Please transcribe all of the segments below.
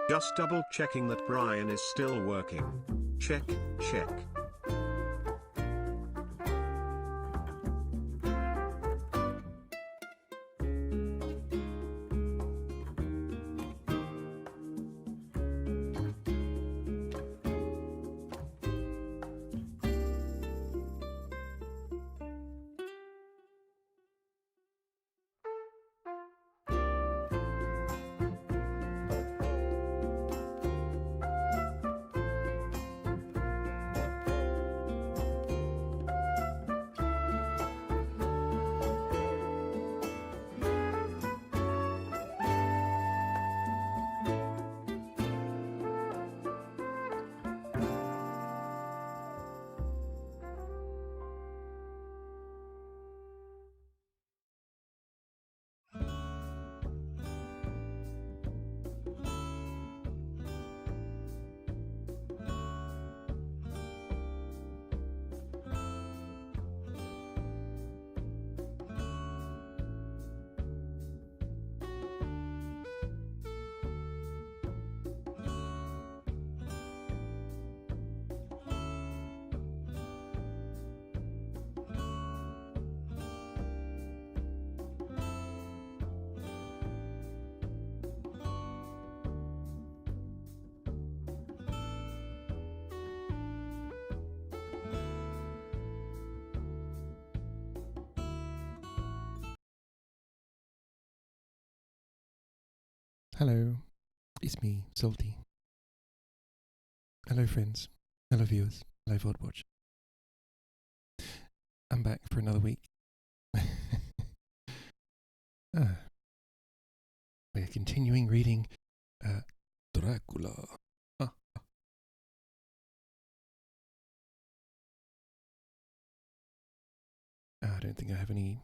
Just double checking that Brian is still working. Check, check. Hello, it's me, Salty. Hello friends, hello viewers, hello VOD Watch. I'm back for another week. We're continuing reading Dracula. I don't think I have any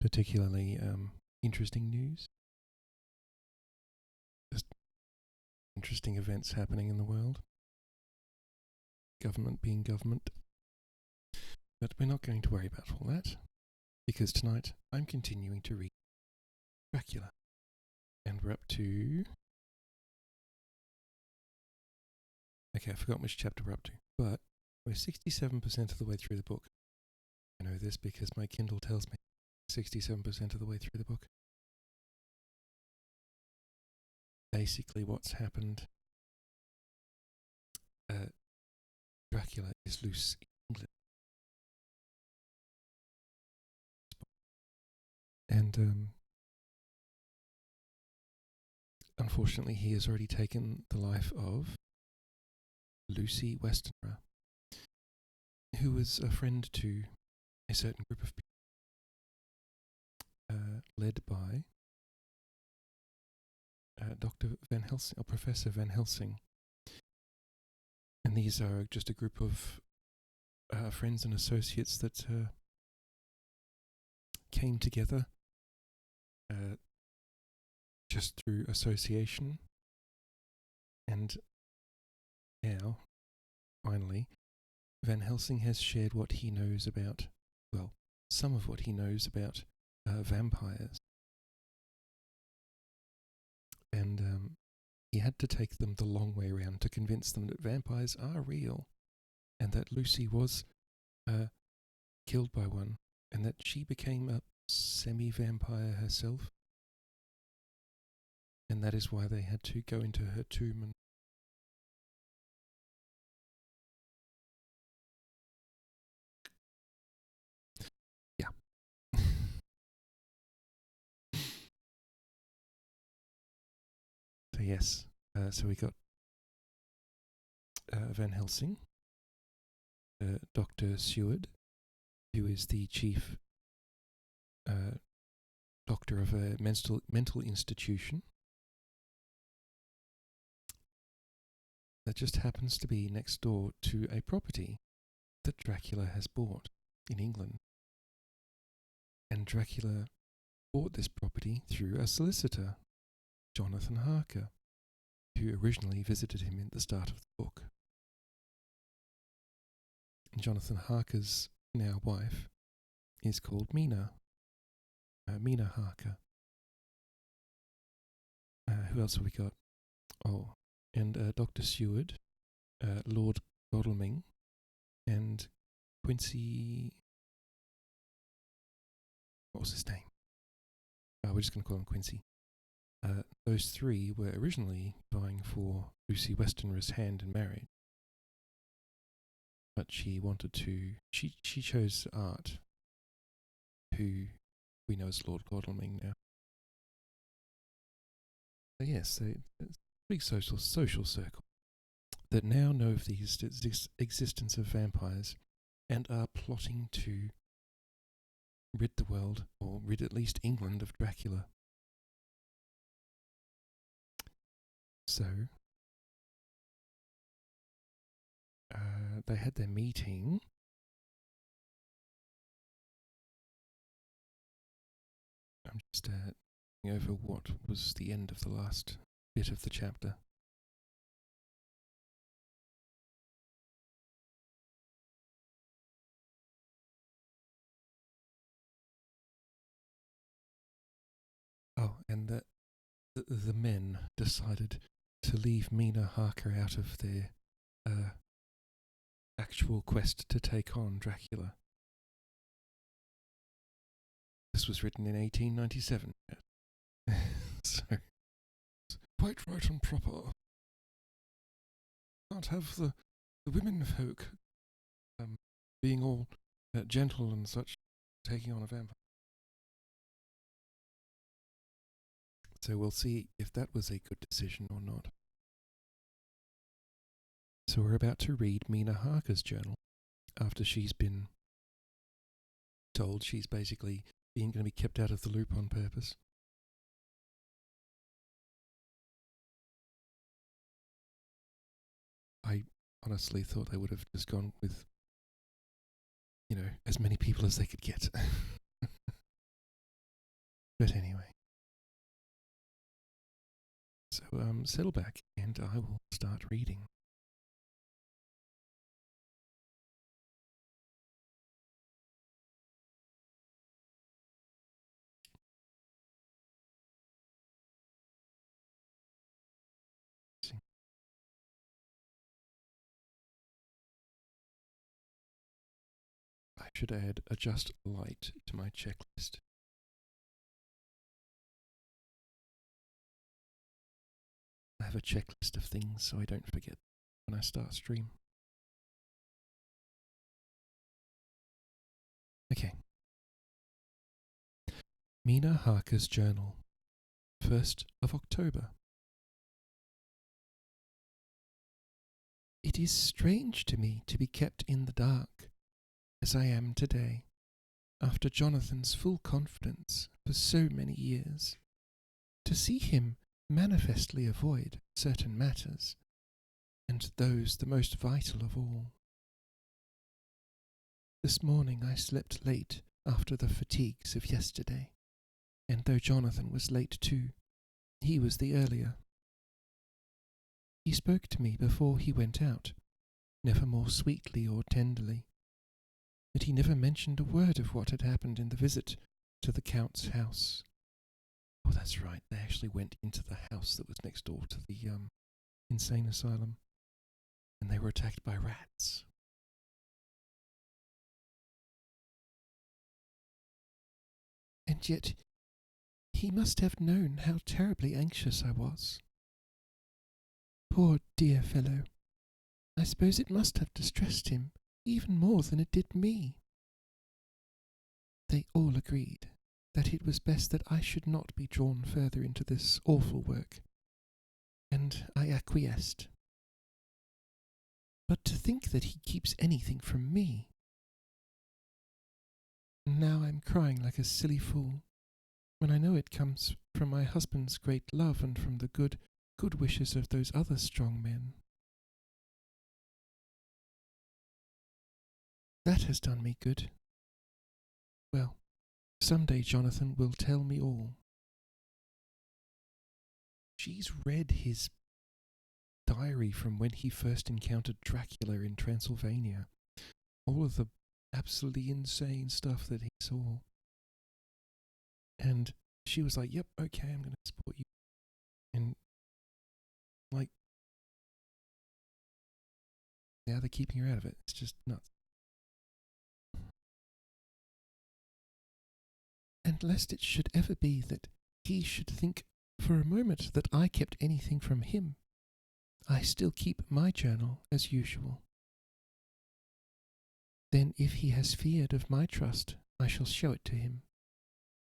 particularly interesting news. Just interesting events happening in the world. Government being government. But we're not going to worry about all that, because tonight I'm continuing to read Dracula. And we're up to... Okay, I forgot which chapter we're up to, but we're 67% of the way through the book. I know this because my Kindle tells me 67% of the way through the book. Basically what's happened, Dracula is loose in England. And unfortunately he has already taken the life of Lucy Westenra, who was a friend to a certain group of people, led by Dr. Van Helsing, or Professor Van Helsing. And these are just a group of friends and associates that came together just through association. And now, finally, Van Helsing has shared what he knows about, well, some of what he knows about vampires. And he had to take them the long way around to convince them that vampires are real, and that Lucy was killed by one, and that she became a semi-vampire herself. And that is why they had to go into her tomb and So yes, so we got Van Helsing, Dr. Seward, who is the chief doctor of a mental institution that just happens to be next door to a property that Dracula has bought in England. And Dracula bought this property through a solicitor, Jonathan Harker, who originally visited him at the start of the book. And Jonathan Harker's now wife is called Mina Harker, who else have we got? Oh, and Dr. Seward, Lord Godalming, and Quincy. What was his name? We're just going to call him Quincy. Those three were originally vying for Lucy Westenra's hand in marriage, but she wanted to. She chose Art, who we know as Lord Godalming now. So yes, it's a big social circle that now know of the existence of vampires and are plotting to rid the world, or rid at least England, of Dracula. So, they had their meeting. I'm just going over what was the end of the last bit of the chapter. Oh, and the men decided to leave Mina Harker out of their actual quest to take on Dracula. This was written in 1897. So, it's quite right and proper. Can't have the women folk being all gentle and such, taking on a vampire. So we'll see if that was a good decision or not. So we're about to read Mina Harker's journal after she's been told she's basically going to be kept out of the loop on purpose. I honestly thought they would have just gone with, as many people as they could get. But anyway. So settle back and I will start reading. I should add adjust light to my checklist. I have a checklist of things so I don't forget when I start stream. Okay. Mina Harker's journal, 1st of October. It is strange to me to be kept in the dark, as I am today, after Jonathan's full confidence for so many years. To see him manifestly avoid certain matters, and those the most vital of all. This morning I slept late after the fatigues of yesterday, and though Jonathan was late too, he was the earlier. He spoke to me before he went out, never more sweetly or tenderly, but he never mentioned a word of what had happened in the visit to the Count's house. Oh, that's right, they actually went into the house that was next door to the insane asylum, and they were attacked by rats. And yet he must have known how terribly anxious I was. Poor dear fellow, I suppose it must have distressed him even more than it did me. They all agreed that it was best that I should not be drawn further into this awful work, and I acquiesced. But to think that he keeps anything from me! And now I'm crying like a silly fool, when I know it comes from my husband's great love and from the good wishes of those other strong men. That has done me good. Well, some day Jonathan will tell me all. She's read his diary from when he first encountered Dracula in Transylvania. All of the absolutely insane stuff that he saw. And she was like, yep, okay, I'm going to support you. And Now they're keeping her out of it. It's just nuts. And lest it should ever be that he should think for a moment that I kept anything from him, I still keep my journal as usual. Then if he has feared of my trust, I shall show it to him,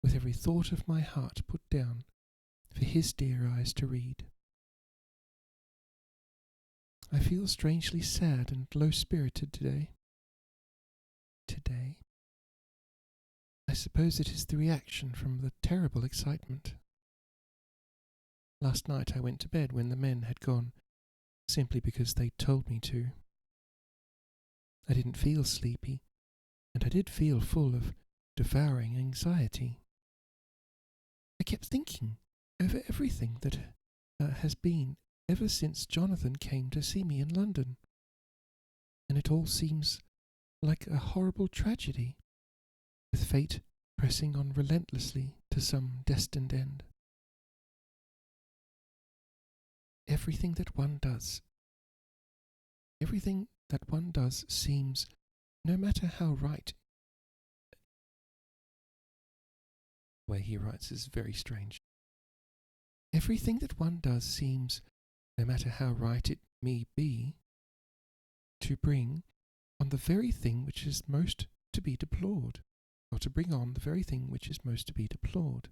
with every thought of my heart put down, for his dear eyes to read. I feel strangely sad and low-spirited today. I suppose it is the reaction from the terrible excitement. Last night I went to bed when the men had gone, simply because they told me to. I didn't feel sleepy, and I did feel full of devouring anxiety. I kept thinking over everything that has been ever since Jonathan came to see me in London, and it all seems like a horrible tragedy, with fate pressing on relentlessly to some destined end. Everything that one does seems, no matter how right. The way he writes is very strange. Everything that one does seems, no matter how right it may be, to bring on the very thing which is most to be deplored, or to bring on the very thing which is most to be deplored.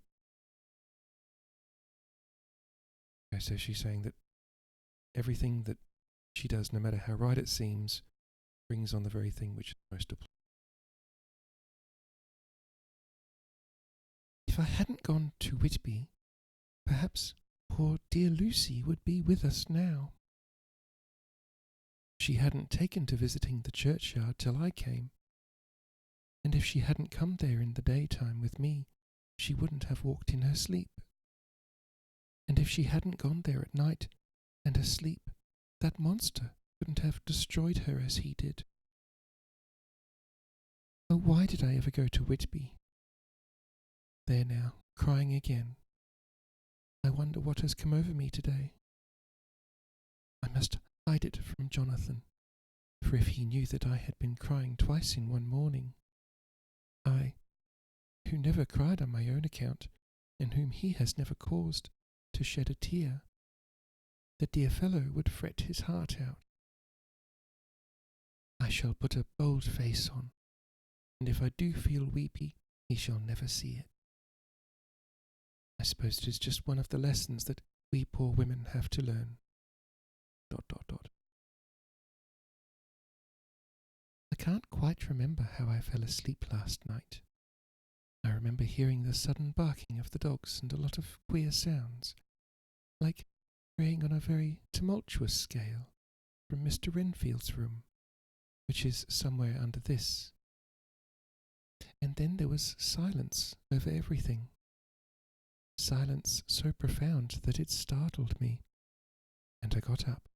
Okay, so she's saying that everything that she does, no matter how right it seems, brings on the very thing which is most deplored. If I hadn't gone to Whitby, perhaps poor dear Lucy would be with us now. She hadn't taken to visiting the churchyard till I came, and if she hadn't come there in the daytime with me, she wouldn't have walked in her sleep. And if she hadn't gone there at night and asleep, that monster couldn't have destroyed her as he did. Oh, why did I ever go to Whitby? There now, crying again. I wonder what has come over me today. I must hide it from Jonathan, for if he knew that I had been crying twice in one morning, I, who never cried on my own account, and whom he has never caused to shed a tear, the dear fellow would fret his heart out. I shall put a bold face on, and if I do feel weepy, he shall never see it. I suppose it is just one of the lessons that we poor women have to learn. ... I can't quite remember how I fell asleep last night. I remember hearing the sudden barking of the dogs and a lot of queer sounds, like praying on a very tumultuous scale, from Mr. Renfield's room, which is somewhere under this. And then there was silence over everything. Silence so profound that it startled me, and I got up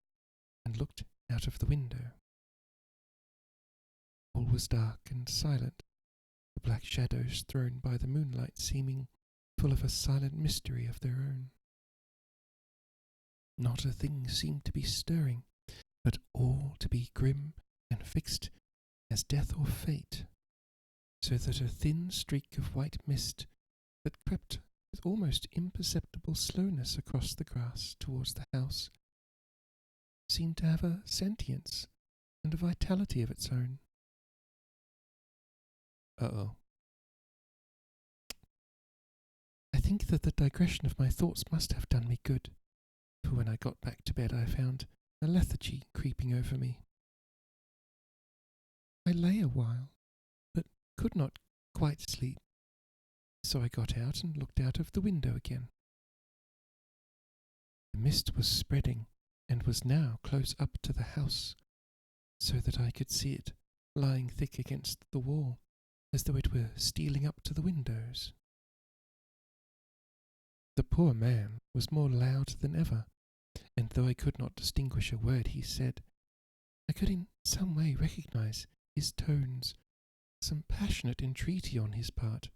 and looked out of the window. All was dark and silent, the black shadows thrown by the moonlight seeming full of a silent mystery of their own. Not a thing seemed to be stirring, but all to be grim and fixed as death or fate, so that a thin streak of white mist that crept with almost imperceptible slowness across the grass towards the house seemed to have a sentience and a vitality of its own. I think that the digression of my thoughts must have done me good, for when I got back to bed I found a lethargy creeping over me. I lay a while, but could not quite sleep, so I got out and looked out of the window again. The mist was spreading, and was now close up to the house, so that I could see it lying thick against the wall, as though it were stealing up to the windows. The poor man was more loud than ever, and though I could not distinguish a word he said, I could in some way recognize his tones, some passionate entreaty on his part.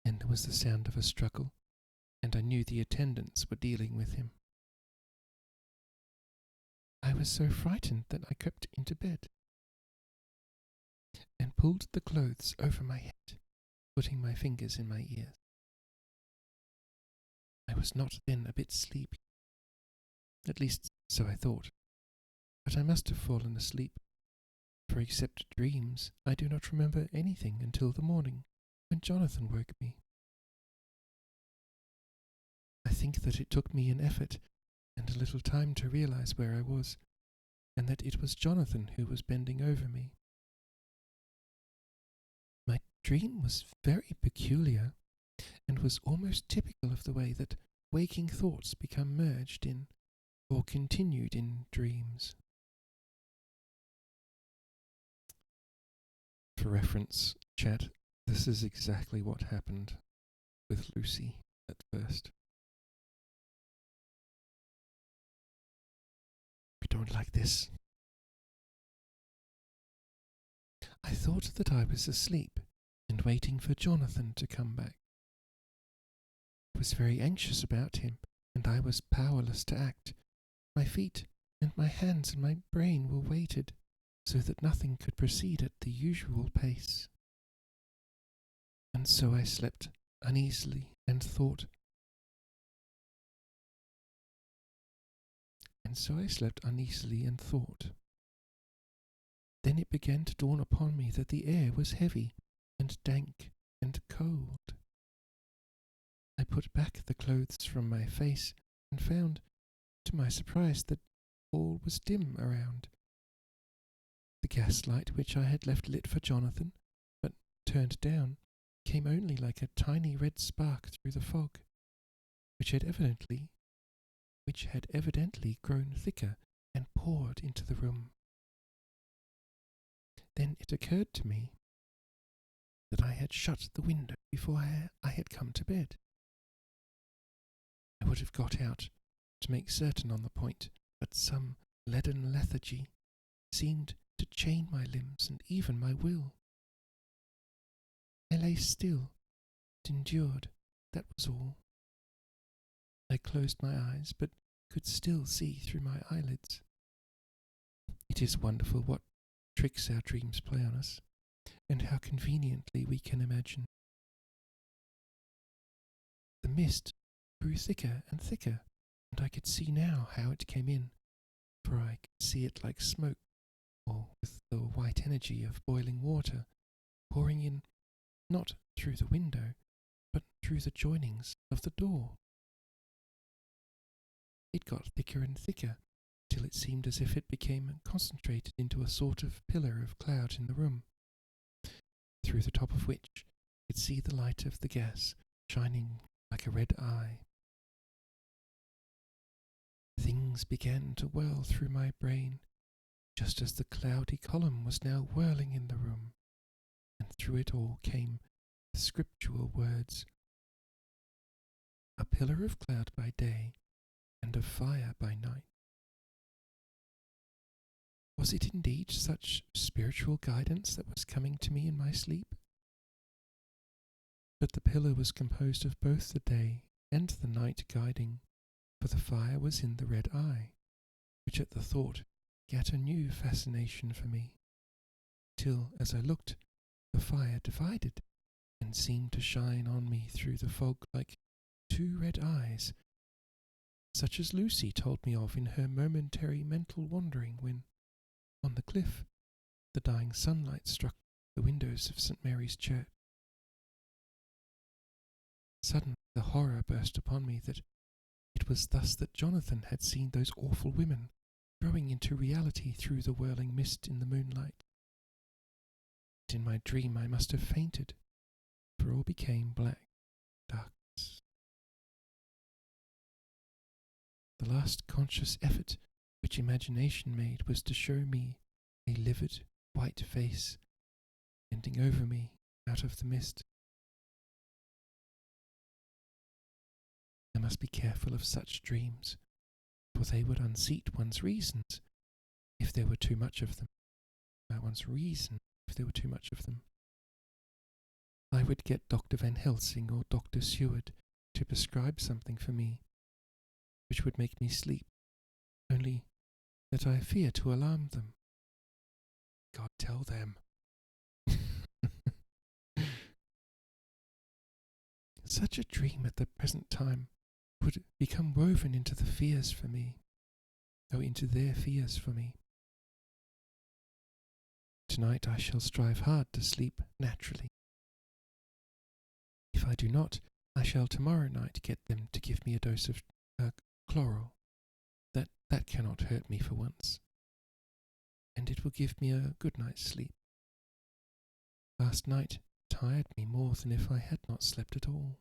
Then there was the sound of a struggle, and I knew the attendants were dealing with him. I was so frightened that I crept into bed and pulled the clothes over my head, putting my fingers in my ears. I was not then a bit sleepy. At least, so I thought. But I must have fallen asleep, for except dreams, I do not remember anything until the morning, when Jonathan woke me. I think that it took me an effort and a little time to realize where I was, and that it was Jonathan who was bending over me. My dream was very peculiar, and was almost typical of the way that waking thoughts become merged in or continued in dreams. For reference, chat, this is exactly what happened with Lucy at first. We don't like this. I thought that I was asleep and waiting for Jonathan to come back. I was very anxious about him, and I was powerless to act. My feet and my hands and my brain were weighted, so that nothing could proceed at the usual pace. And so I slept uneasily and thought. Then it began to dawn upon me that the air was heavy and dank and cold. I put back the clothes from my face and found, to my surprise, that all was dim around. The gaslight which I had left lit for Jonathan, but turned down, came only like a tiny red spark through the fog, which had evidently grown thicker and poured into the room. Then it occurred to me that I had shut the window before I had come to bed. I would have got out to make certain on the point, but some leaden lethargy seemed to chain my limbs and even my will. I lay still and endured, that was all. I closed my eyes, but could still see through my eyelids. It is wonderful what tricks our dreams play on us, and how conveniently we can imagine. The mist grew thicker and thicker, and I could see now how it came in, for I could see it like smoke, or with the white energy of boiling water, pouring in not through the window, but through the joinings of the door. It got thicker and thicker, till it seemed as if it became concentrated into a sort of pillar of cloud in the room, through the top of which I could see the light of the gas shining like a red eye. Things began to whirl through my brain, just as the cloudy column was now whirling in the room, and through it all came the scriptural words, "A pillar of cloud by day, and of fire by night." Was it indeed such spiritual guidance that was coming to me in my sleep? But the pillar was composed of both the day and the night guiding, for the fire was in the red eye, which at the thought gat a new fascination for me, till, as I looked, the fire divided, and seemed to shine on me through the fog like two red eyes, such as Lucy told me of in her momentary mental wandering when, on the cliff, the dying sunlight struck the windows of St. Mary's Church. Suddenly the horror burst upon me that it was thus that Jonathan had seen those awful women growing into reality through the whirling mist in the moonlight. And in my dream I must have fainted, for all became black darkness. The last conscious effort which imagination made was to show me a livid white face bending over me out of the mist. I must be careful of such dreams, for they would unseat one's reasons if there were too much of them. I would get Dr. Van Helsing or Dr. Seward to prescribe something for me, which would make me sleep, only that I fear to alarm them. God tell them. Such a dream at the present time would become woven into the fears for me, into their fears for me. Tonight I shall strive hard to sleep naturally. If I do not, I shall tomorrow night get them to give me a dose of chloral. That cannot hurt me for once, and it will give me a good night's sleep. Last night tired me more than if I had not slept at all.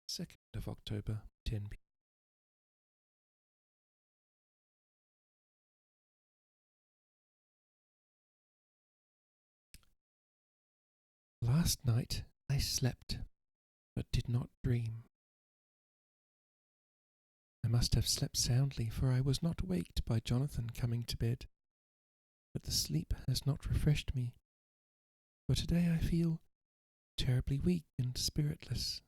2nd of October, 10 p.m. Last night I slept, but did not dream. I must have slept soundly, for I was not waked by Jonathan coming to bed. But the sleep has not refreshed me, for today I feel terribly weak and spiritless.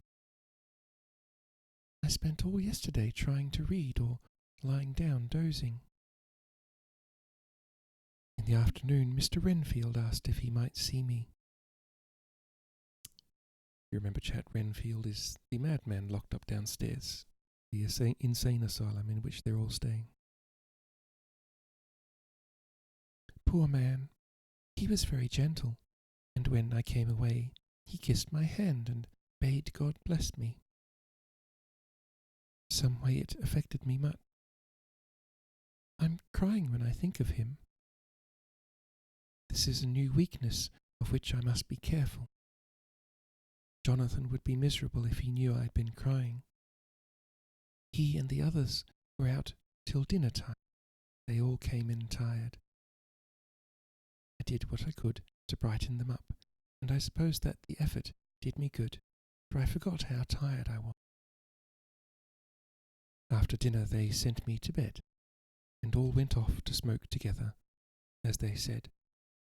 I spent all yesterday trying to read or lying down dozing. In the afternoon, Mr. Renfield asked if he might see me. You remember Chat Renfield is the madman locked up downstairs, the insane asylum in which they're all staying. Poor man, he was very gentle, and when I came away, he kissed my hand and bade God bless me. Some way it affected me much. I'm crying when I think of him. This is a new weakness of which I must be careful. Jonathan would be miserable if he knew I'd been crying. He and the others were out till dinner time. They all came in tired. I did what I could to brighten them up, and I suppose that the effort did me good, for I forgot how tired I was. After dinner they sent me to bed, and all went off to smoke together, as they said,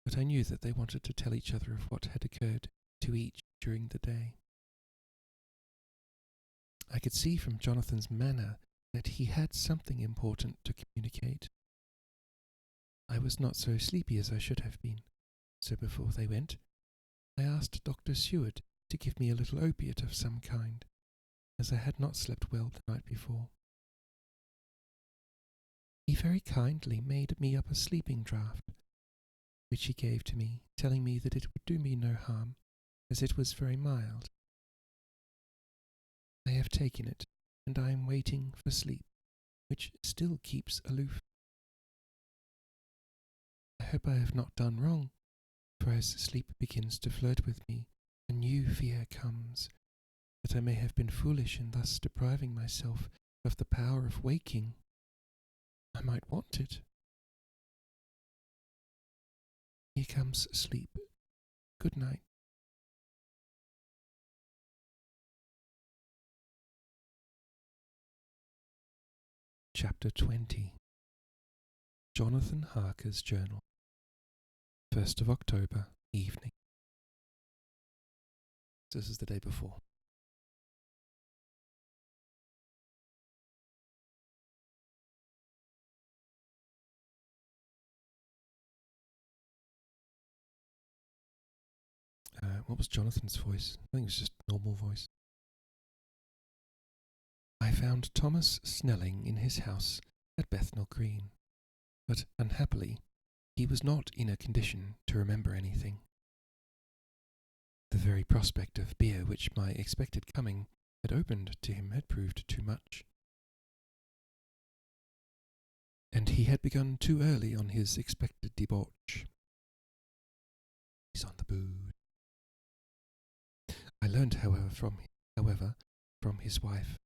but I knew that they wanted to tell each other of what had occurred to each during the day. I could see from Jonathan's manner that he had something important to communicate. I was not so sleepy as I should have been, so before they went, I asked Dr. Seward to give me a little opiate of some kind, as I had not slept well the night before. He very kindly made me up a sleeping draught, which he gave to me, telling me that it would do me no harm, as it was very mild. I have taken it, and I am waiting for sleep, which still keeps aloof. I hope I have not done wrong, for as sleep begins to flirt with me, a new fear comes, that I may have been foolish in thus depriving myself of the power of waking. I might want it. Here comes sleep. Good night. Chapter 20. Jonathan Harker's Journal. 1st of October, evening. This is the day before. What was Jonathan's voice? I think it was just a normal voice. I found Thomas Snelling in his house at Bethnal Green, but unhappily he was not in a condition to remember anything. The very prospect of beer which my expected coming had opened to him had proved too much, and he had begun too early on his expected debauch. He's on the booze. I learned, however, from his wife,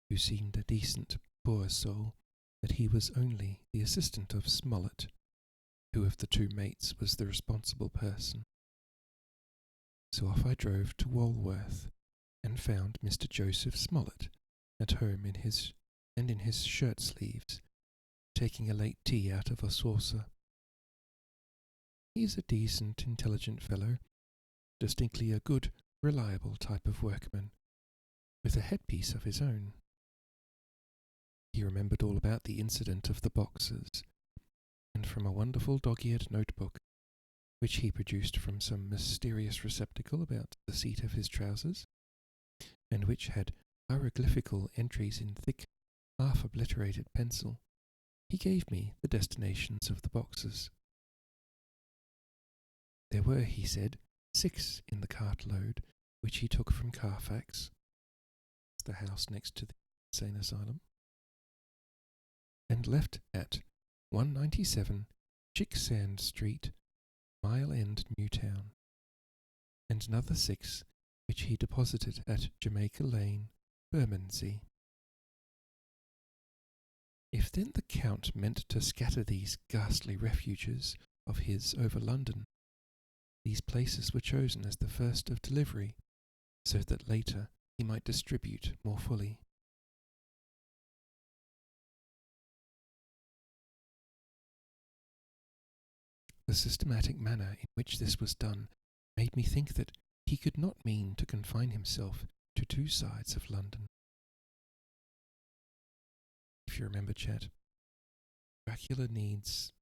who seemed a decent, poor soul, that he was only the assistant of Smollett, who of the two mates was the responsible person. So off I drove to Walworth, and found Mr. Joseph Smollett at home in his shirt sleeves, taking a late tea out of a saucer. He is a decent, intelligent fellow, distinctly a good, reliable type of workman, with a headpiece of his own. He remembered all about the incident of the boxes, and from a wonderful dog-eared notebook, which he produced from some mysterious receptacle about the seat of his trousers, and which had hieroglyphical entries in thick, half-obliterated pencil, he gave me the destinations of the boxes. There were, he said, 6 in the cartload, which he took from Carfax, the house next to the insane asylum, and left at 197 Chicksand Street, Mile End, Newtown, and another 6 which he deposited at Jamaica Lane, Bermondsey. If then the Count meant to scatter these ghastly refuges of his over London, these places were chosen as the first of delivery, so that later he might distribute more fully. The systematic manner in which this was done made me think that he could not mean to confine himself to 2 sides of London. If you remember, chat, Dracula needs,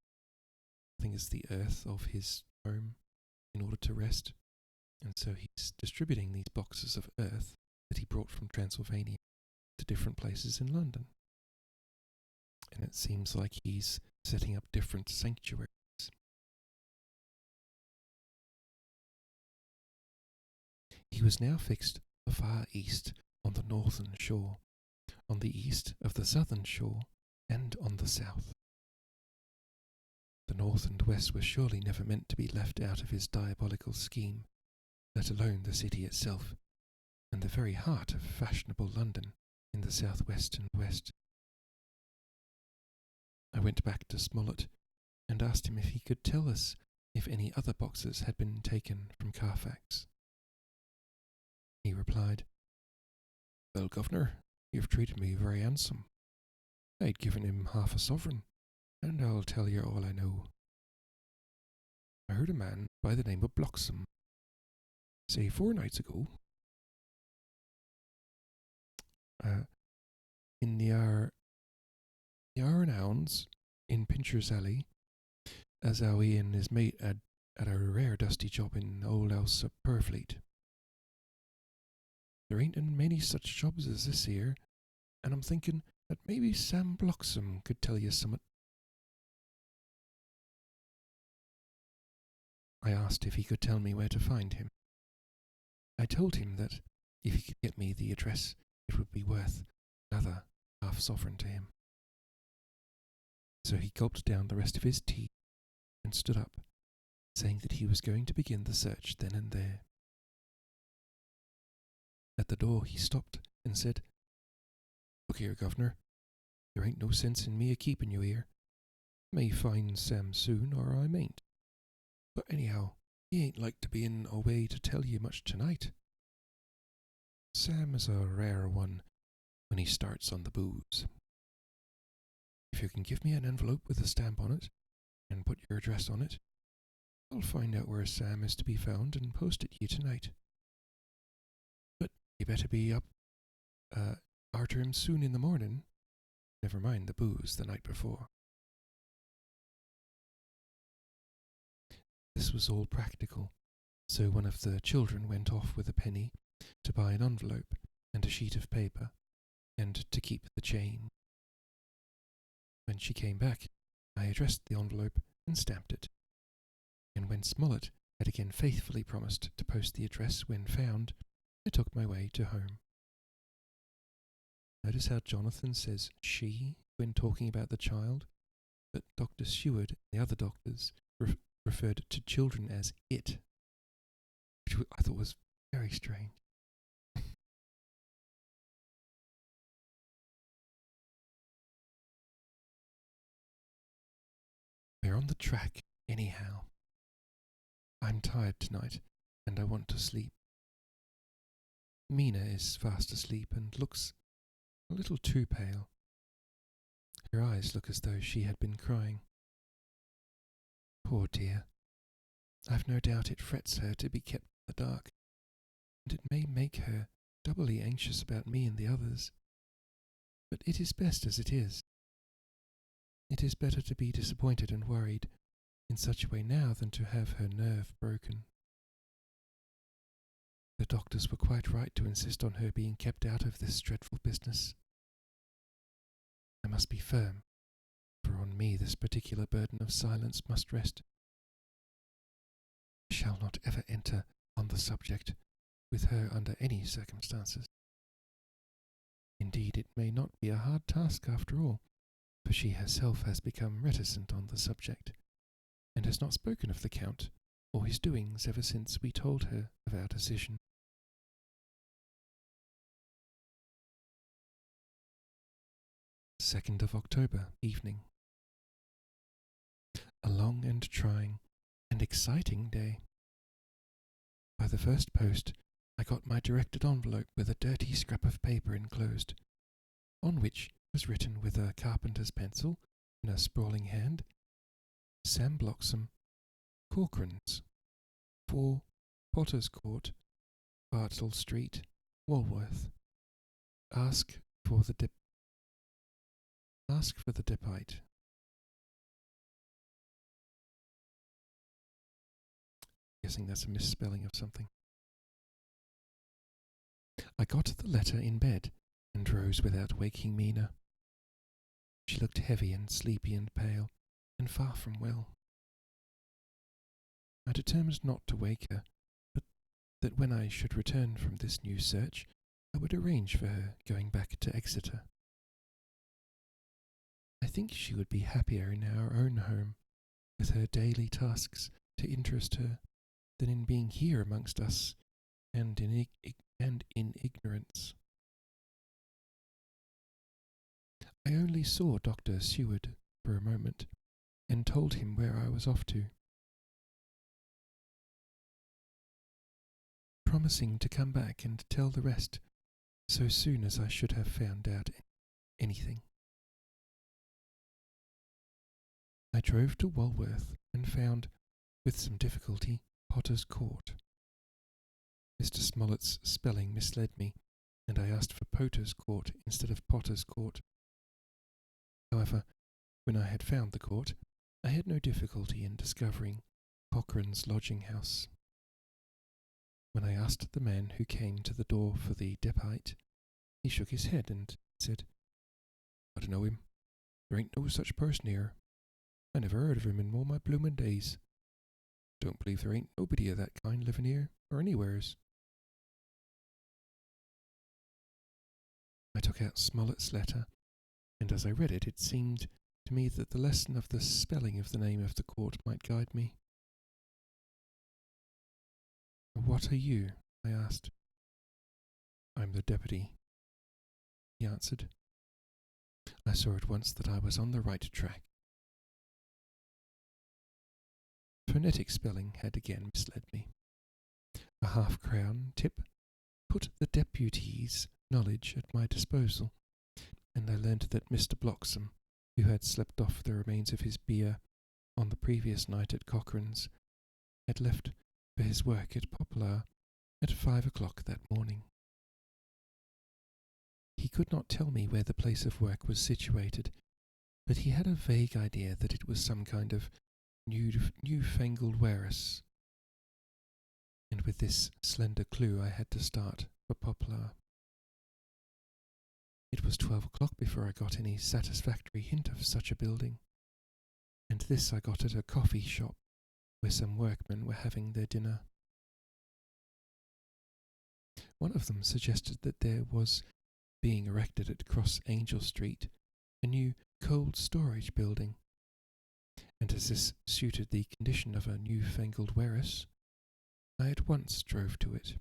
I think it's the earth of his home in order to rest, and so he's distributing these boxes of earth that he brought from Transylvania to different places in London. And it seems like he's setting up different sanctuaries. He was now fixed the far east on the northern shore, on the east of the southern shore, and on the south. The north and west were surely never meant to be left out of his diabolical scheme, let alone the city itself, and the very heart of fashionable London in the south-west and west. I went back to Smollett and asked him if he could tell us if any other boxes had been taken from Carfax. He replied, "Well, governor, you've treated me very handsome. I'd given him half a sovereign, and I'll tell you all I know. I heard a man by the name of Bloxham say 4 nights ago, in the hour and Hounds in Pincher's Alley, as how he and his mate had a rare dusty job in the old house of Purfleet. There ain't many such jobs as this here, and I'm thinking that maybe Sam Bloxham could tell you summat." I asked if he could tell me where to find him. I told him that if he could get me the address, it would be worth another half-sovereign to him. So he gulped down the rest of his tea and stood up, saying that he was going to begin the search then and there. At the door he stopped and said, "Look here, governor, there ain't no sense in me a-keeping you here. May find Sam soon, or I mayn't. But anyhow, he ain't like to be in a way to tell you much tonight. Sam is a rare one when he starts on the booze. If you can give me an envelope with a stamp on it, and put your address on it, I'll find out where Sam is to be found and post it you tonight. But you better be up arter him soon in the morning. Never mind the booze the night before." This was all practical, so one of the children went off with a penny to buy an envelope and a sheet of paper, and to keep the change. When she came back, I addressed the envelope and stamped it, and when Smollett had again faithfully promised to post the address when found, I took my way to home. Notice how Jonathan says "she" when talking about the child, but Dr. Seward and the other doctors referred to children as "it," which I thought was very strange. We're on the track, anyhow. I'm tired tonight, and I want to sleep. Mina is fast asleep and looks a little too pale. Her eyes look as though she had been crying. Poor dear. I've no doubt it frets her to be kept in the dark, and it may make her doubly anxious about me and the others. but it is best as it is. It is better to be disappointed and worried in such a way now than to have her nerve broken. The doctors were quite right to insist on her being kept out of this dreadful business. I must be firm, for on me this particular burden of silence must rest. I shall not ever enter on the subject with her under any circumstances. Indeed, it may not be a hard task after all, for she herself has become reticent on the subject, and has not spoken of the Count or his doings ever since we told her of our decision. 2nd of October, evening. A long and trying and exciting day. By the first post, I got my directed envelope with a dirty scrap of paper enclosed, on which was written with a carpenter's pencil in a sprawling hand, Sam Bloxham, Corcoran's, 4 Potter's Court, Bartle Street, Walworth. Ask for the depite. Guessing that's a misspelling of something. I got the letter in bed and rose without waking Mina. She looked heavy and sleepy and pale, and far from well. I determined not to wake her, but that when I should return from this new search, I would arrange for her going back to Exeter. I think she would be happier in our own home, with her daily tasks to interest her, than in being here amongst us and in ignorance. I only saw Dr. Seward for a moment, and told him where I was off to, promising to come back and tell the rest so soon as I should have found out anything. I drove to Walworth and found, with some difficulty, Potter's Court. Mr. Smollett's spelling misled me, and I asked for Potter's Court instead of Potter's Court. However, when I had found the court, I had no difficulty in discovering Cochrane's lodging-house. When I asked the man who came to the door for the depite, he shook his head and said, "I don't know him. There ain't no such person here. I never heard of him in all my bloomin' days. Don't believe there ain't nobody of that kind living here or anywheres." I took out Smollett's letter, and as I read it, it seemed to me that the lesson of the spelling of the name of the court might guide me. "What are you?" I asked. "I'm the deputy," he answered. I saw at once that I was on the right track. Phonetic spelling had again misled me. A half-crown tip put the deputy's knowledge at my disposal, and I learned that Mr. Bloxham, who had slept off the remains of his beer on the previous night at Cochrane's, had left for his work at Poplar at 5 o'clock that morning. He could not tell me where the place of work was situated, but he had a vague idea that it was some kind of newfangled warehouse, and with this slender clue I had to start for Poplar. It was 12 o'clock before I got any satisfactory hint of such a building, and this I got at a coffee shop where some workmen were having their dinner. One of them suggested that there was being erected at Cross Angel Street a new cold storage building, and as this suited the condition of a newfangled warehouse, I at once drove to it.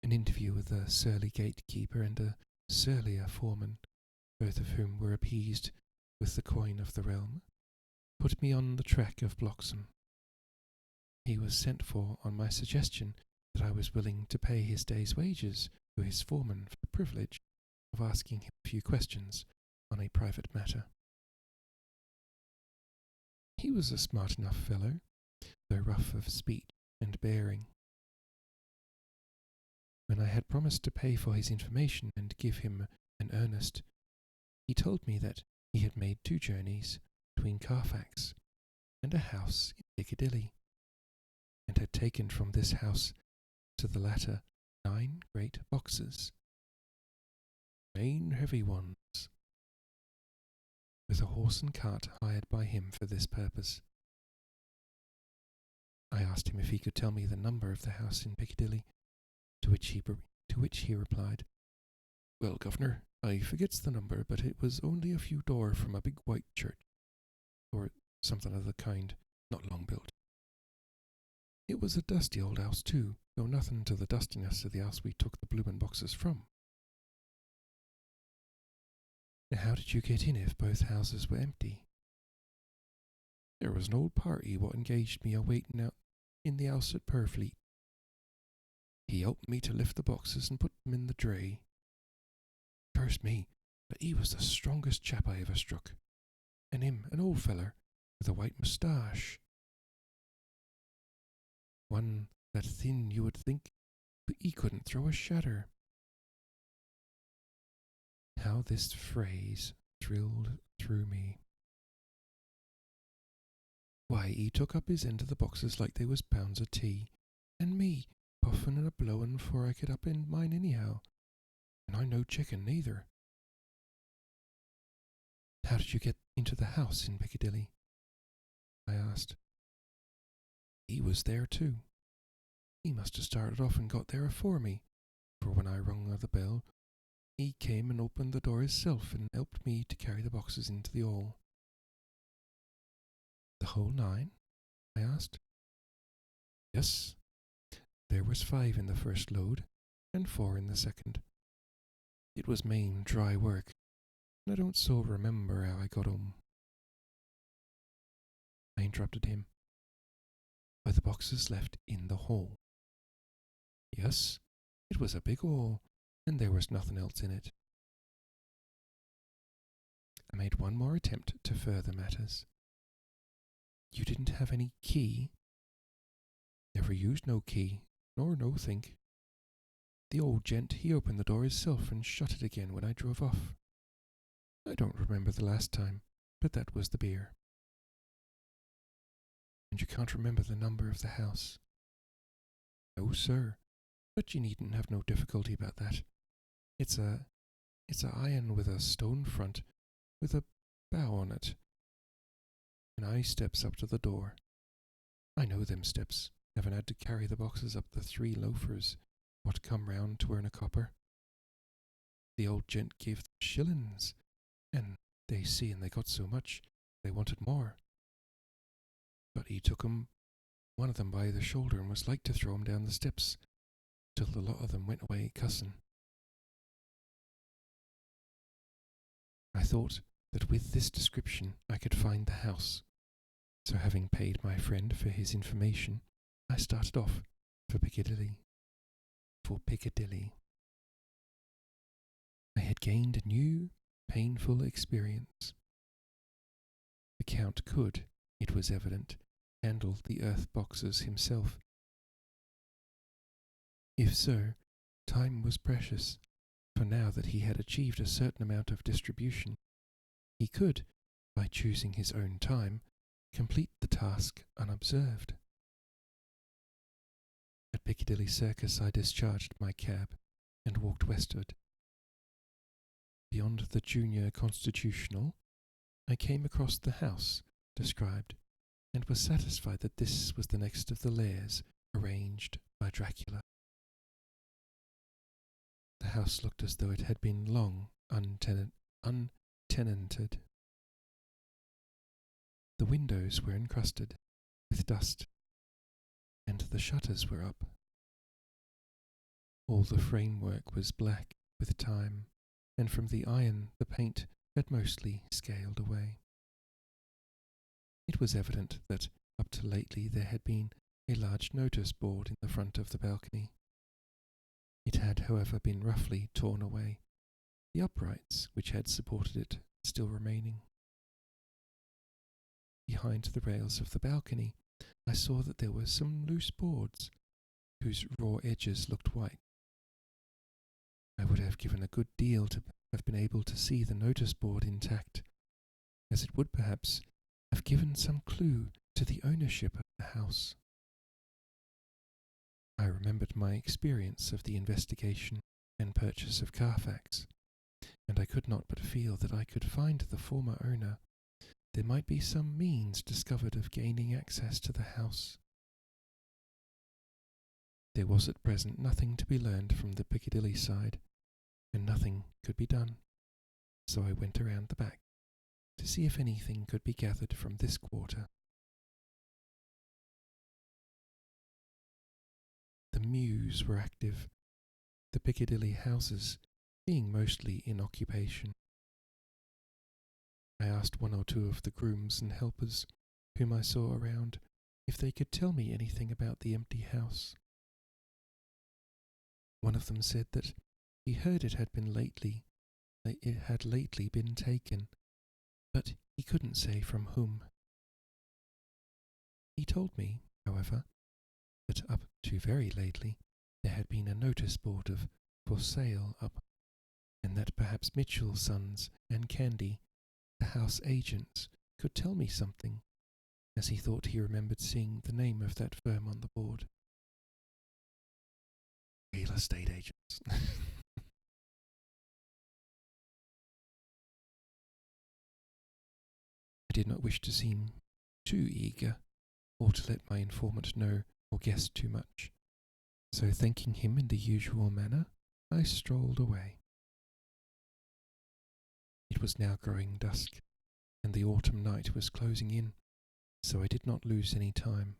An interview with a surly gatekeeper and a surlier foreman, both of whom were appeased with the coin of the realm, put me on the track of Bloxham. He was sent for on my suggestion that I was willing to pay his day's wages to his foreman for the privilege of asking him a few questions on a private matter. He was a smart enough fellow, though rough of speech and bearing. When I had promised to pay for his information and give him an earnest, he told me that he had made 2 journeys between Carfax and a house in Piccadilly, and had taken from this house to the latter 9 great boxes, main heavy ones, with a horse and cart hired by him for this purpose. I asked him if he could tell me the number of the house in Piccadilly, to which he replied, "Well, governor, I forgets the number, but it was only a few door from a big white church, or something of the kind, not long built. It was a dusty old house too, though nothing to the dustiness of the house we took the bloomin' boxes from." "How did you get in if both houses were empty?" "There was an old party what engaged me a waiting out in the house at Purfleet. He helped me to lift the boxes and put them in the dray. Curse me, but he was the strongest chap I ever struck, and him an old feller with a white moustache. One that thin you would think, but he couldn't throw a shadder." How this phrase thrilled through me. Why, he took up his end of the boxes like they was pounds of tea, and me puffin' and a blowin' for I could up in mine anyhow, and I no chicken neither. "How did you get into the house in Piccadilly?" I asked. "He was there too. He must have started off and got there afore me, for when I rung the bell, he came and opened the door hisself and helped me to carry the boxes into the hall." "The whole 9? I asked. "Yes. There was 5 in the first load, and 4 in the second. It was main dry work, and I don't so remember how I got home." I interrupted him. "Were the boxes left in the hall?" "Yes. It was a big hall, and there was nothing else in it." I made one more attempt to further matters. "You didn't have any key?" "Never used no key, nor no think. The old gent, he opened the door hisself and shut it again when I drove off. I don't remember the last time, but that was the beer." "And you can't remember the number of the house?" "No, sir, but you needn't have no difficulty about that. It's a iron with a stone front, with a bow on it, and I steps up to the door. I know them steps, having had to carry the boxes up the 3 loafers what come round to earn a copper. The old gent gave them shillings, and they seeing they got so much, they wanted more. But he took one of them by the shoulder and was like to throw him down the steps, till the lot of them went away cussin'. I thought that with this description I could find the house, so having paid my friend for his information, I started off for Piccadilly. I had gained a new, painful experience. The Count could, it was evident, handle the earth boxes himself. If so, time was precious, for now that he had achieved a certain amount of distribution, he could, by choosing his own time, complete the task unobserved. At Piccadilly Circus I discharged my cab and walked westward. Beyond the Junior Constitutional, I came across the house described, and was satisfied that this was the next of the lairs arranged by Dracula. The house looked as though it had been long untenanted. The windows were encrusted with dust, and the shutters were up. All the framework was black with time, and from the iron the paint had mostly scaled away. It was evident that up to lately there had been a large notice board in the front of the balcony. It had, however, been roughly torn away, the uprights which had supported it still remaining. Behind the rails of the balcony I saw that there were some loose boards, whose raw edges looked white, I would have given a good deal to have been able to see the notice board intact, as it would perhaps have given some clue to the ownership of the house. I remembered my experience of the investigation and purchase of Carfax, and I could not but feel that I could find the former owner. There might be some means discovered of gaining access to the house. There was at present nothing to be learned from the Piccadilly side, and nothing could be done, so I went around the back to see if anything could be gathered from this quarter. The mews were active, the Piccadilly houses being mostly in occupation. I asked one or two of the grooms and helpers whom I saw around if they could tell me anything about the empty house. One of them said that he heard it had lately been taken, but he couldn't say from whom. He told me, however, that up to very lately there had been a notice board of "for sale" up, and that perhaps Mitchell, Sons and Candy, the house agents, could tell me something, as he thought he remembered seeing the name of that firm on the board. Real estate agents. I did not wish to seem too eager, or to let my informant know or guess too much, so thanking him in the usual manner, I strolled away. It was now growing dusk, and the autumn night was closing in, so I did not lose any time.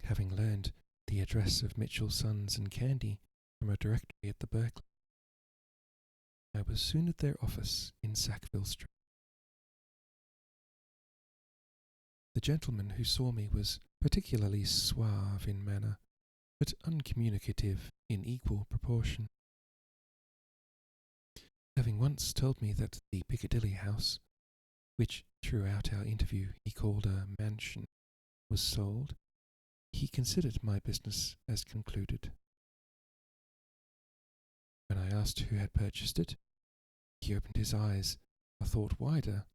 Having learned the address of Mitchell, Sons and Candy from a directory at the Berkeley, I was soon at their office in Sackville Street. The gentleman who saw me was particularly suave in manner, but uncommunicative in equal proportion. Having once told me that the Piccadilly house, which throughout our interview he called a mansion, was sold, he considered my business as concluded. When I asked who had purchased it, he opened his eyes a thought wider,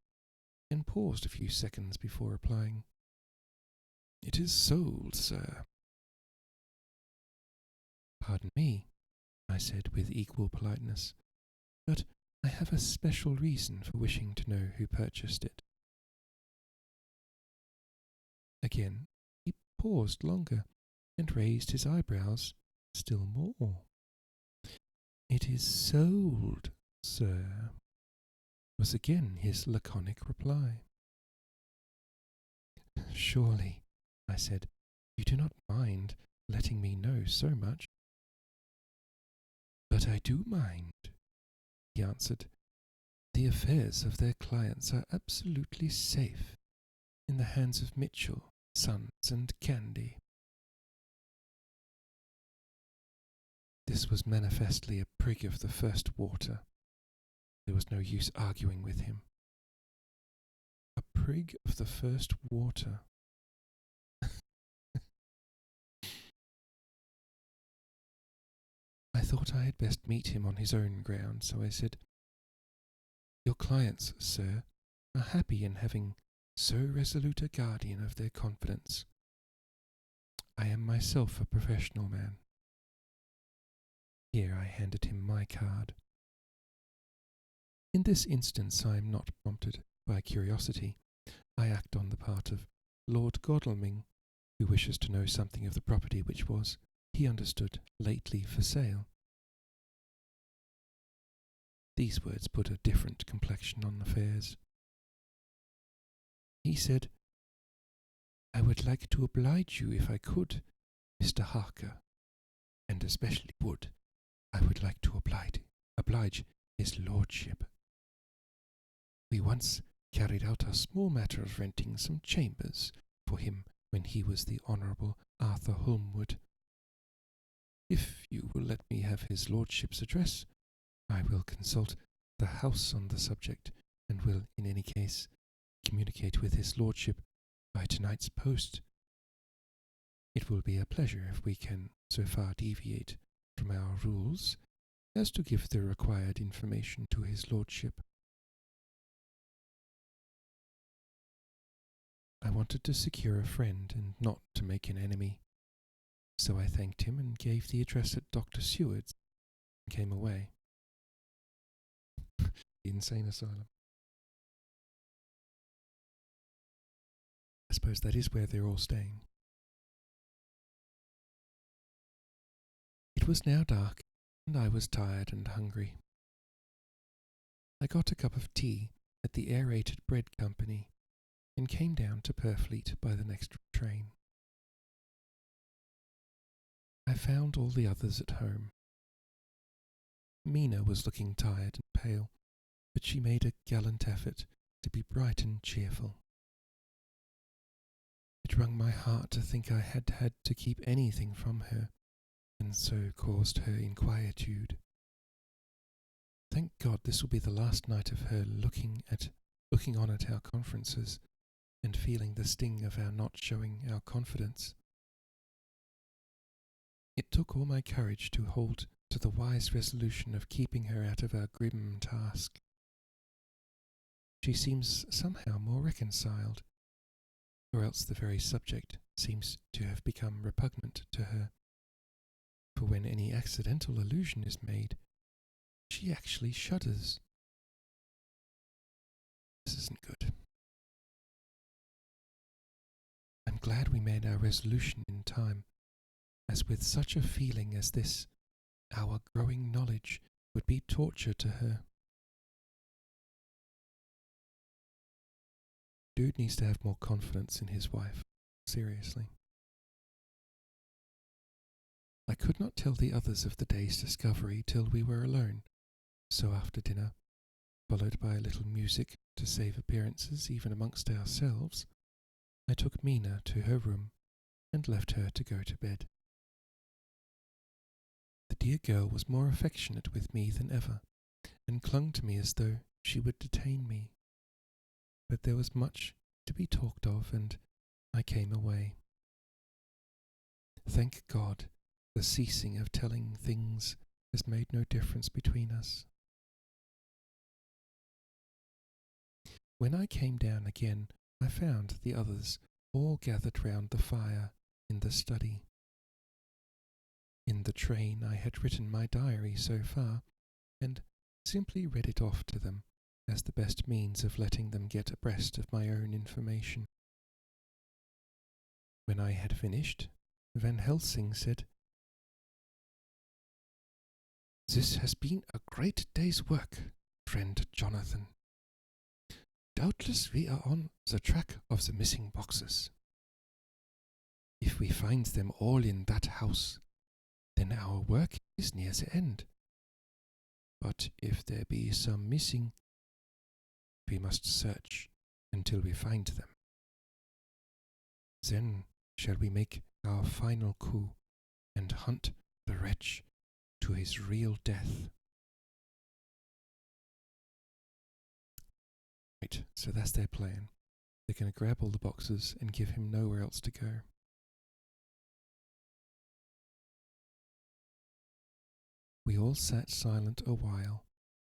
and paused a few seconds before replying, "It is sold, sir." "Pardon me," I said with equal politeness, "but I have a special reason for wishing to know who purchased it." Again he paused longer, and raised his eyebrows still more. "It is sold, sir," was again his laconic reply. "Surely," I said, "you do not mind letting me know so much?" "But I do mind," he answered. "The affairs of their clients are absolutely safe in the hands of Mitchell, Sons and Candy." This was manifestly a prig of the first water. There was no use arguing with him. A prig of the first water. I thought I had best meet him on his own ground, so I said, "Your clients, sir, are happy in having so resolute a guardian of their confidence. I am myself a professional man." Here I handed him my card. In this instance I am not prompted by curiosity. I act on the part of Lord Godalming, who wishes to know something of the property which was, he understood, lately for sale. These words put a different complexion on affairs. He said, "I would like to oblige you if I could, Mr. Harker, and especially I would like to oblige his lordship. We once carried out a small matter of renting some chambers for him when he was the Honourable Arthur Holmwood. If you will let me have his lordship's address, I will consult the house on the subject, and will, in any case, communicate with his lordship by tonight's post. It will be a pleasure if we can so far deviate from our rules as to give the required information to his lordship. I wanted to secure a friend and not to make an enemy, so I thanked him and gave the address at Dr. Seward's and came away. The insane asylum. I suppose that is where they're all staying. It was now dark, and I was tired and hungry. I got a cup of tea at the Aerated Bread Company and came down to Purfleet by the next train. I found all the others at home. Mina was looking tired and pale, but she made a gallant effort to be bright and cheerful. It wrung my heart to think I had had to keep anything from her, and so caused her inquietude. Thank God this will be the last night of her looking on at our conferences and feeling the sting of our not showing our confidence. It took all my courage to hold to the wise resolution of keeping her out of our grim task. She seems somehow more reconciled, or else the very subject seems to have become repugnant to her, for when any accidental allusion is made, she actually shudders. This isn't good. I'm glad we made our resolution in time, as with such a feeling as this, our growing knowledge would be torture to her. Dude needs to have more confidence in his wife, seriously. I could not tell the others of the day's discovery till we were alone, so after dinner, followed by a little music to save appearances even amongst ourselves, I took Mina to her room and left her to go to bed. The dear girl was more affectionate with me than ever, and clung to me as though she would detain me. But there was much to be talked of, and I came away. Thank God, the ceasing of telling things has made no difference between us. When I came down again, I found the others all gathered round the fire in the study. In the train I had written my diary so far, and simply read it off to them as the best means of letting them get abreast of my own information. When I had finished, Van Helsing said, "This has been a great day's work, friend Jonathan. Doubtless we are on the track of the missing boxes. If we find them all in that house, then our work is near the end. But if there be some missing, we must search until we find them. Then shall we make our final coup and hunt the wretch to his real death." Right, so that's their plan. They're going to grab all the boxes and give him nowhere else to go. We all sat silent a while,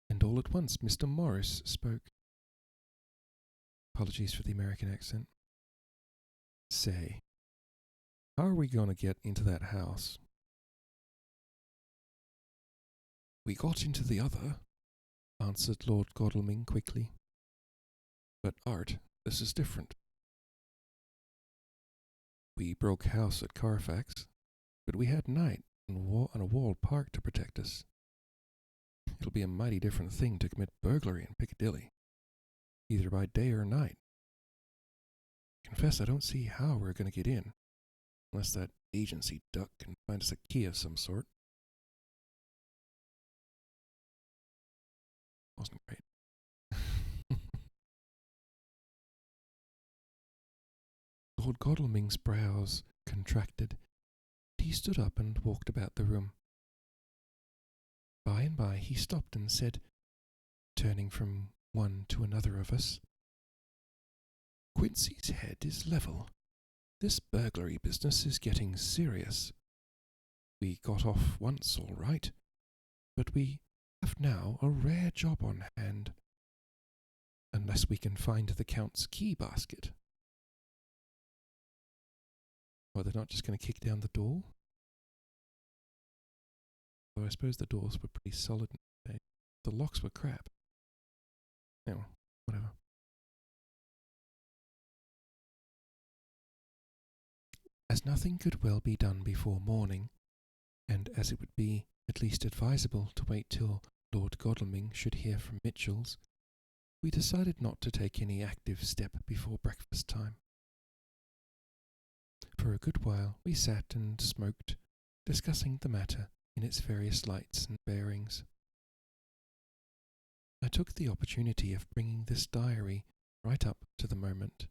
and all at once Mr. Morris spoke. Apologies for the American accent. "Say, how are we going to get into that house?" "We got into the other," answered Lord Godalming quickly. "But, Art, this is different. We broke house at Carfax, but we had night and a walled park to protect us. It'll be a mighty different thing to commit burglary in Piccadilly, either by day or night. Confess I don't see how we're going to get in, unless that agency duck can find us a key of some sort." Wasn't great. Lord Godalming's brows contracted. He stood up and walked about the room. By and by he stopped and said, turning from one to another of us, "Quincy's head is level. This burglary business is getting serious. We got off once all right, but we have now a rare job on hand, unless we can find the Count's key basket. Well, they're not just going to kick down the door? Though I suppose the doors were pretty solid. The locks were crap. Oh, whatever. As nothing could well be done before morning, and as it would be at least advisable to wait till Lord Godalming should hear from Mitchell's, we decided not to take any active step before breakfast time. For a good while we sat and smoked, discussing the matter in its various lights and bearings. I took the opportunity of bringing this diary right up to the moment.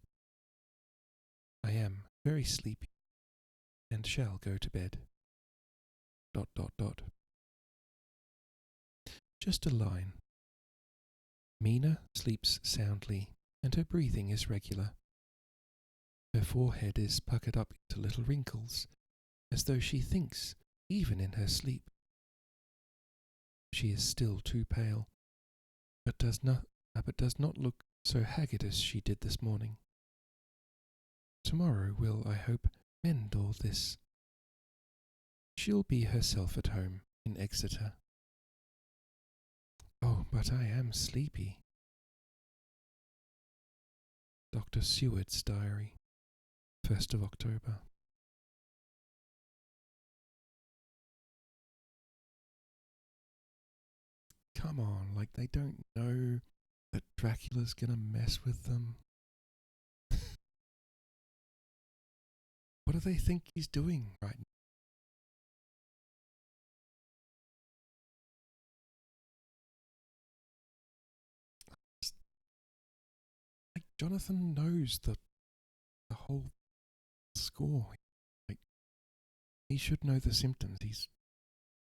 I am very sleepy, and shall go to bed. ... Just a line. Mina sleeps soundly, and her breathing is regular. Her forehead is puckered up into little wrinkles, as though she thinks even in her sleep. She is still too pale, but does not look so haggard as she did this morning. Tomorrow will, I hope, mend all this. She'll be herself at home in Exeter. Oh, but I am sleepy. Dr. Seward's Diary, 1st of October. Come on, like they don't know that Dracula's gonna mess with them. What do they think he's doing right now? Like Jonathan knows the whole score. Like he should know the symptoms. He's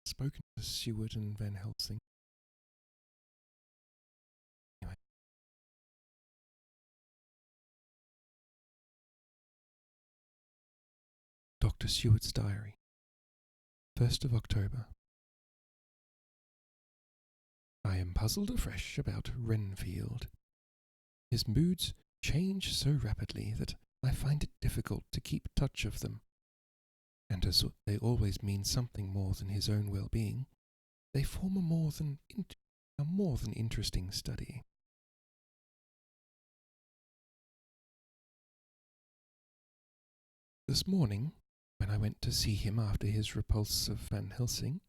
spoken to Seward and Van Helsing. Anyway. Dr. Seward's Diary, 1st of October. I am puzzled afresh about Renfield. His moods change so rapidly that I find it difficult to keep touch of them, and as they always mean something more than his own well-being, they form a more than interesting study. This morning, when I went to see him after his repulse of Van Helsing,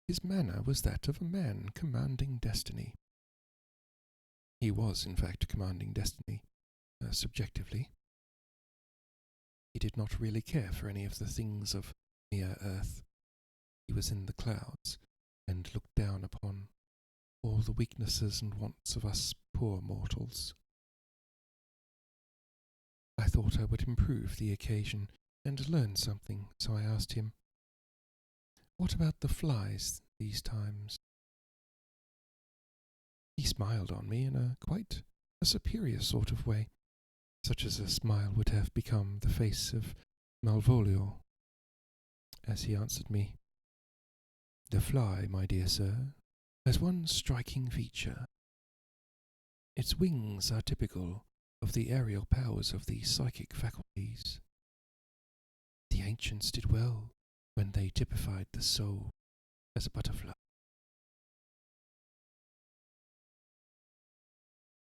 his manner was that of a man commanding destiny. He was, in fact, commanding destiny, subjectively. He did not really care for any of the things of mere earth. He was in the clouds, and looked down upon all the weaknesses and wants of us poor mortals. I thought I would improve the occasion and learn something, so I asked him, "What about the flies these times?" He smiled on me in quite a superior sort of way, such as a smile would have become the face of Malvolio, as he answered me, "The fly, my dear sir, has one striking feature. Its wings are typical of the aerial powers of the psychic faculties. The ancients did well when they typified the soul as a butterfly."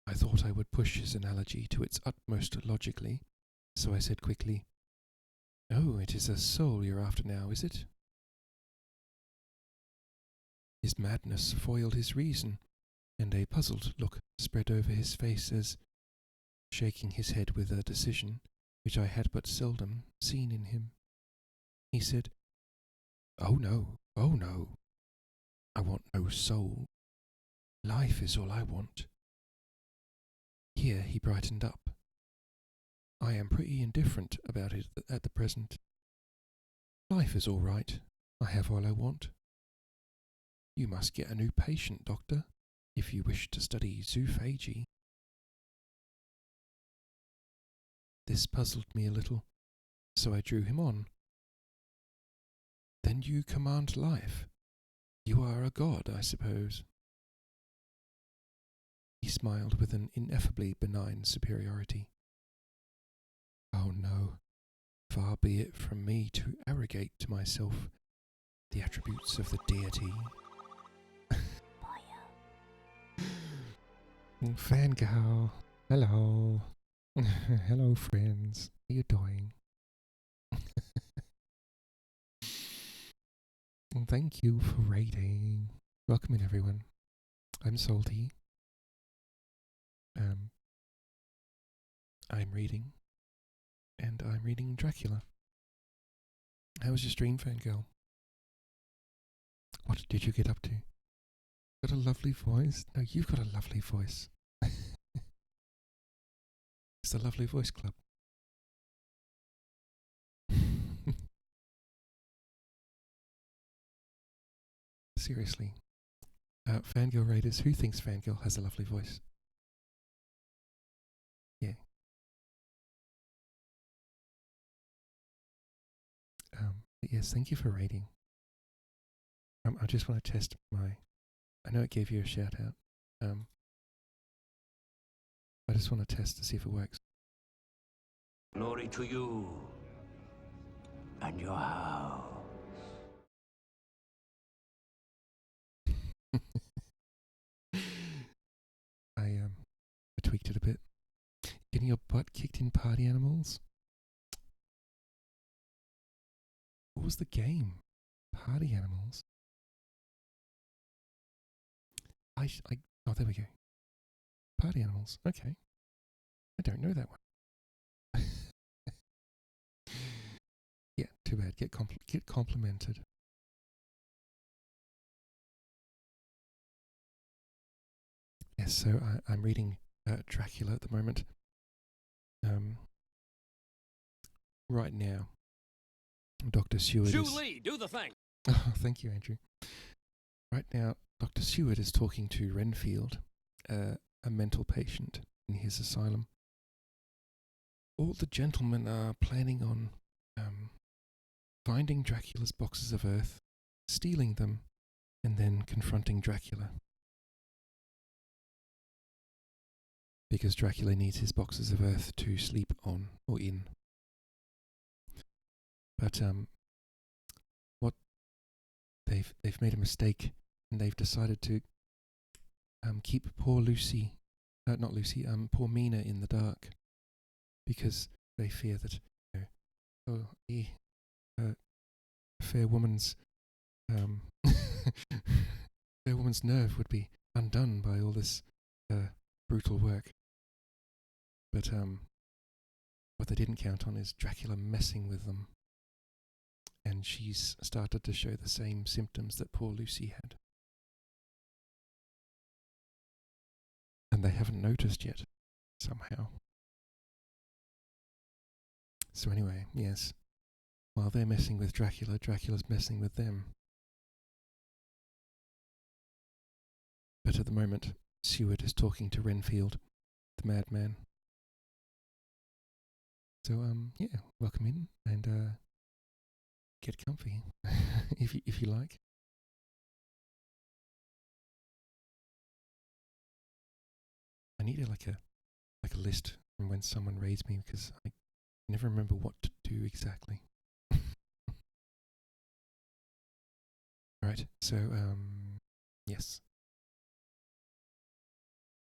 I thought I would push his analogy to its utmost logically, so I said quickly, "Oh, it is a soul you're after now, is it?" His madness foiled his reason, and a puzzled look spread over his face as, shaking his head with a decision which I had but seldom seen in him, he said, oh no, I want no soul. Life is all I want." Here he brightened up. "I am pretty indifferent about it at the present. Life is all right. I have all I want. You must get a new patient, doctor, if you wish to study zoophagy." This puzzled me a little, so I drew him on. Then you command life. You are a god, I suppose. He smiled with an ineffably benign superiority. Oh no, far be it from me to arrogate to myself the attributes of the deity. Fangirl, hello. Hello, friends. How you doing? Thank you for rating. Welcome in, everyone. I'm Salty. I'm reading, and I'm reading Dracula. How was your stream, Fangirl? What did you get up to? Got a lovely voice? No, you've got a lovely voice. It's the Lovely Voice Club. Seriously. Fangirl Raiders, who thinks Fangirl has a lovely voice? Yeah. Yes, thank you for rating. I just want to test my... I know it gave you a shout out. I just want to test to see if it works. Glory to you and your house. I tweaked it a bit. Getting your butt kicked in Party Animals? What was the game? Party Animals? Oh, there we go. Party Animals. Okay. I don't know that one. Yeah, too bad. Get complimented. Yes, so I'm reading Dracula at the moment. Right now, Dr. Seward Julie, do the thing. Oh, thank you, Andrew. Right now, Dr. Seward is talking to Renfield, a mental patient in his asylum. All the gentlemen are planning on finding Dracula's boxes of earth, stealing them, and then confronting Dracula. Because Dracula needs his boxes of earth to sleep on or in. But what they've made a mistake, and they've decided to keep poor poor Mina in the dark, because they fear that a fair woman's fair woman's nerve would be undone by all this brutal work. But what they didn't count on is Dracula messing with them, and she's started to show the same symptoms that poor Lucy had. And they haven't noticed yet, somehow. So anyway, yes, while they're messing with Dracula, Dracula's messing with them. But at the moment, Seward is talking to Renfield, the madman. So yeah, welcome in and get comfy if you like. I need like a list from when someone raids me, because I never remember what to do exactly. Alright, so yes.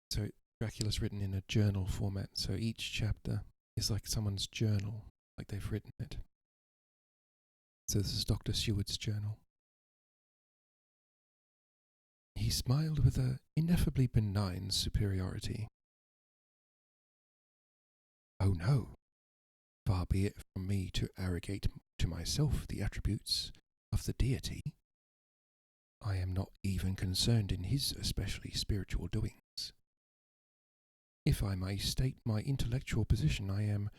So Dracula's written in a journal format, so each chapter is like someone's journal, like they've written it. So this is Dr. Seward's journal. He smiled with an ineffably benign superiority. Oh no, far be it from me to arrogate to myself the attributes of the deity. I am not even concerned in his especially spiritual doings. If I may state my intellectual position, I am,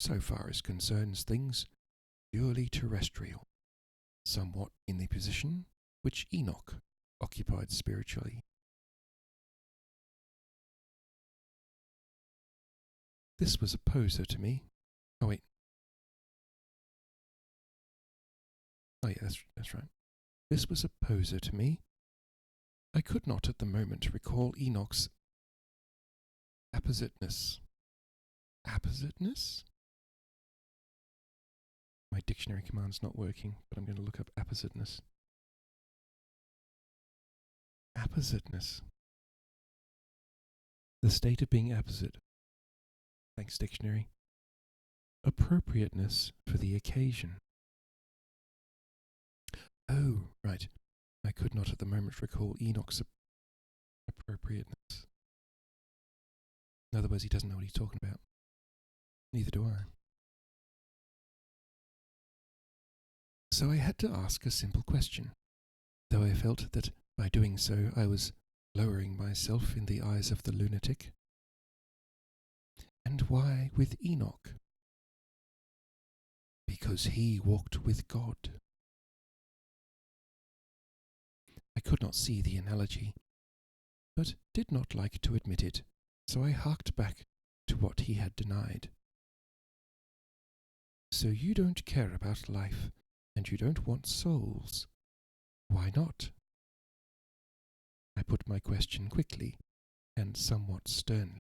so far as concerns things, purely terrestrial, somewhat in the position which Enoch occupied spiritually. This was a poser to me. Oh wait. Oh, yeah, that's right. This was a poser to me. I could not at the moment recall Enoch's appositeness. Appositeness? My dictionary command's not working, but I'm going to look up appositeness. Appositeness. The state of being apposite. Thanks, dictionary. Appropriateness for the occasion. Oh, right. I could not at the moment recall Enoch's appropriateness. In other words, he doesn't know what he's talking about. Neither do I. So I had to ask a simple question, though I felt that by doing so I was lowering myself in the eyes of the lunatic. And why with Enoch? Because he walked with God. I could not see the analogy, but did not like to admit it, so I harked back to what he had denied. So you don't care about life, and you don't want souls. Why not? I put my question quickly and somewhat sternly,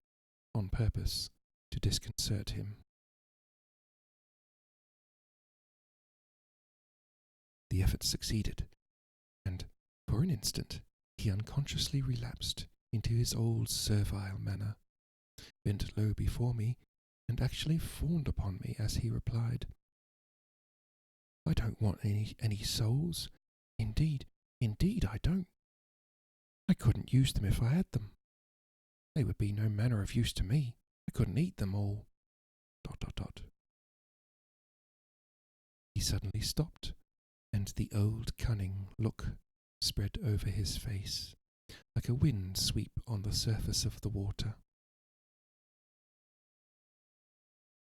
on purpose to disconcert him. The effort succeeded, and for an instant he unconsciously relapsed into his old servile manner, bent low before me, and actually fawned upon me as he replied, I don't want any souls. Indeed, I don't. I couldn't use them if I had them. They would be no manner of use to me. I couldn't eat them all. ... He suddenly stopped, and the old cunning look spread over his face, like a wind sweep on the surface of the water.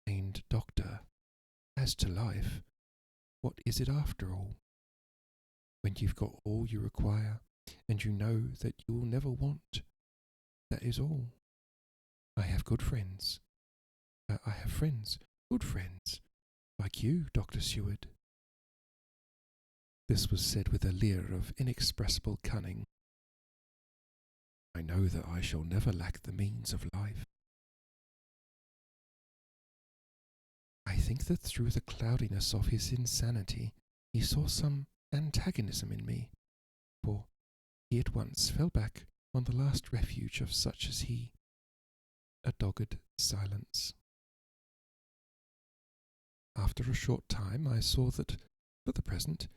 And, Doctor, as to life, what is it after all? When you've got all you require, and you know that you will never want, that is all. I have good friends. Good friends, like you, Dr. Seward. This was said with a leer of inexpressible cunning. I know that I shall never lack the means of life. I think that through the cloudiness of his insanity, he saw some antagonism in me, for he at once fell back on the last refuge of such as he, a dogged silence. After a short time I saw that, for the present,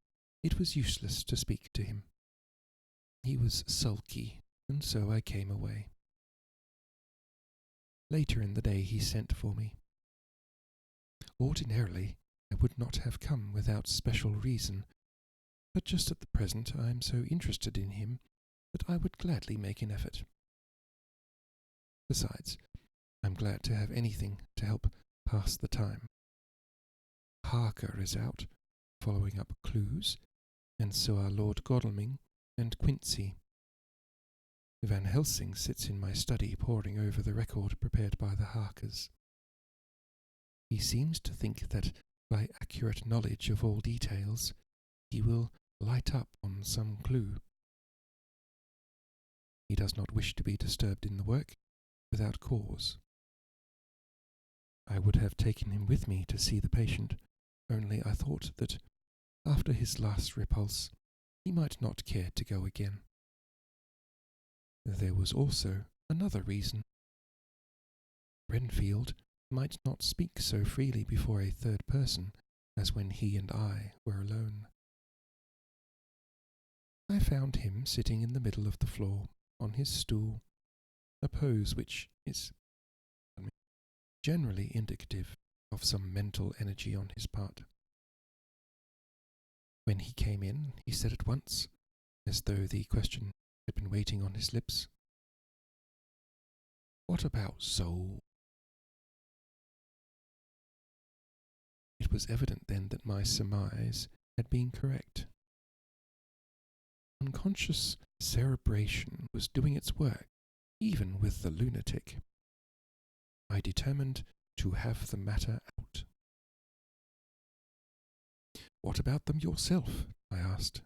it was useless to speak to him. He was sulky, and so I came away. Later in the day he sent for me. Ordinarily I would not have come without special reason, but just at the present I am so interested in him that I would gladly make an effort. Besides, I'm glad to have anything to help pass the time. Harker is out, following up clues, and so are Lord Godalming and Quincy. Van Helsing sits in my study poring over the record prepared by the Harkers. He seems to think that by accurate knowledge of all details, he will light up on some clue. He does not wish to be disturbed in the work without cause. I would have taken him with me to see the patient, only I thought that, after his last repulse, he might not care to go again. There was also another reason. Renfield might not speak so freely before a third person as when he and I were alone. I found him sitting in the middle of the floor, on his stool, a pose which is generally indicative of some mental energy on his part. When he came in, he said at once, as though the question had been waiting on his lips, "What about soul?" It was evident then that my surmise had been correct. Unconscious cerebration was doing its work, even with the lunatic. I determined to have the matter out. What about them yourself? I asked.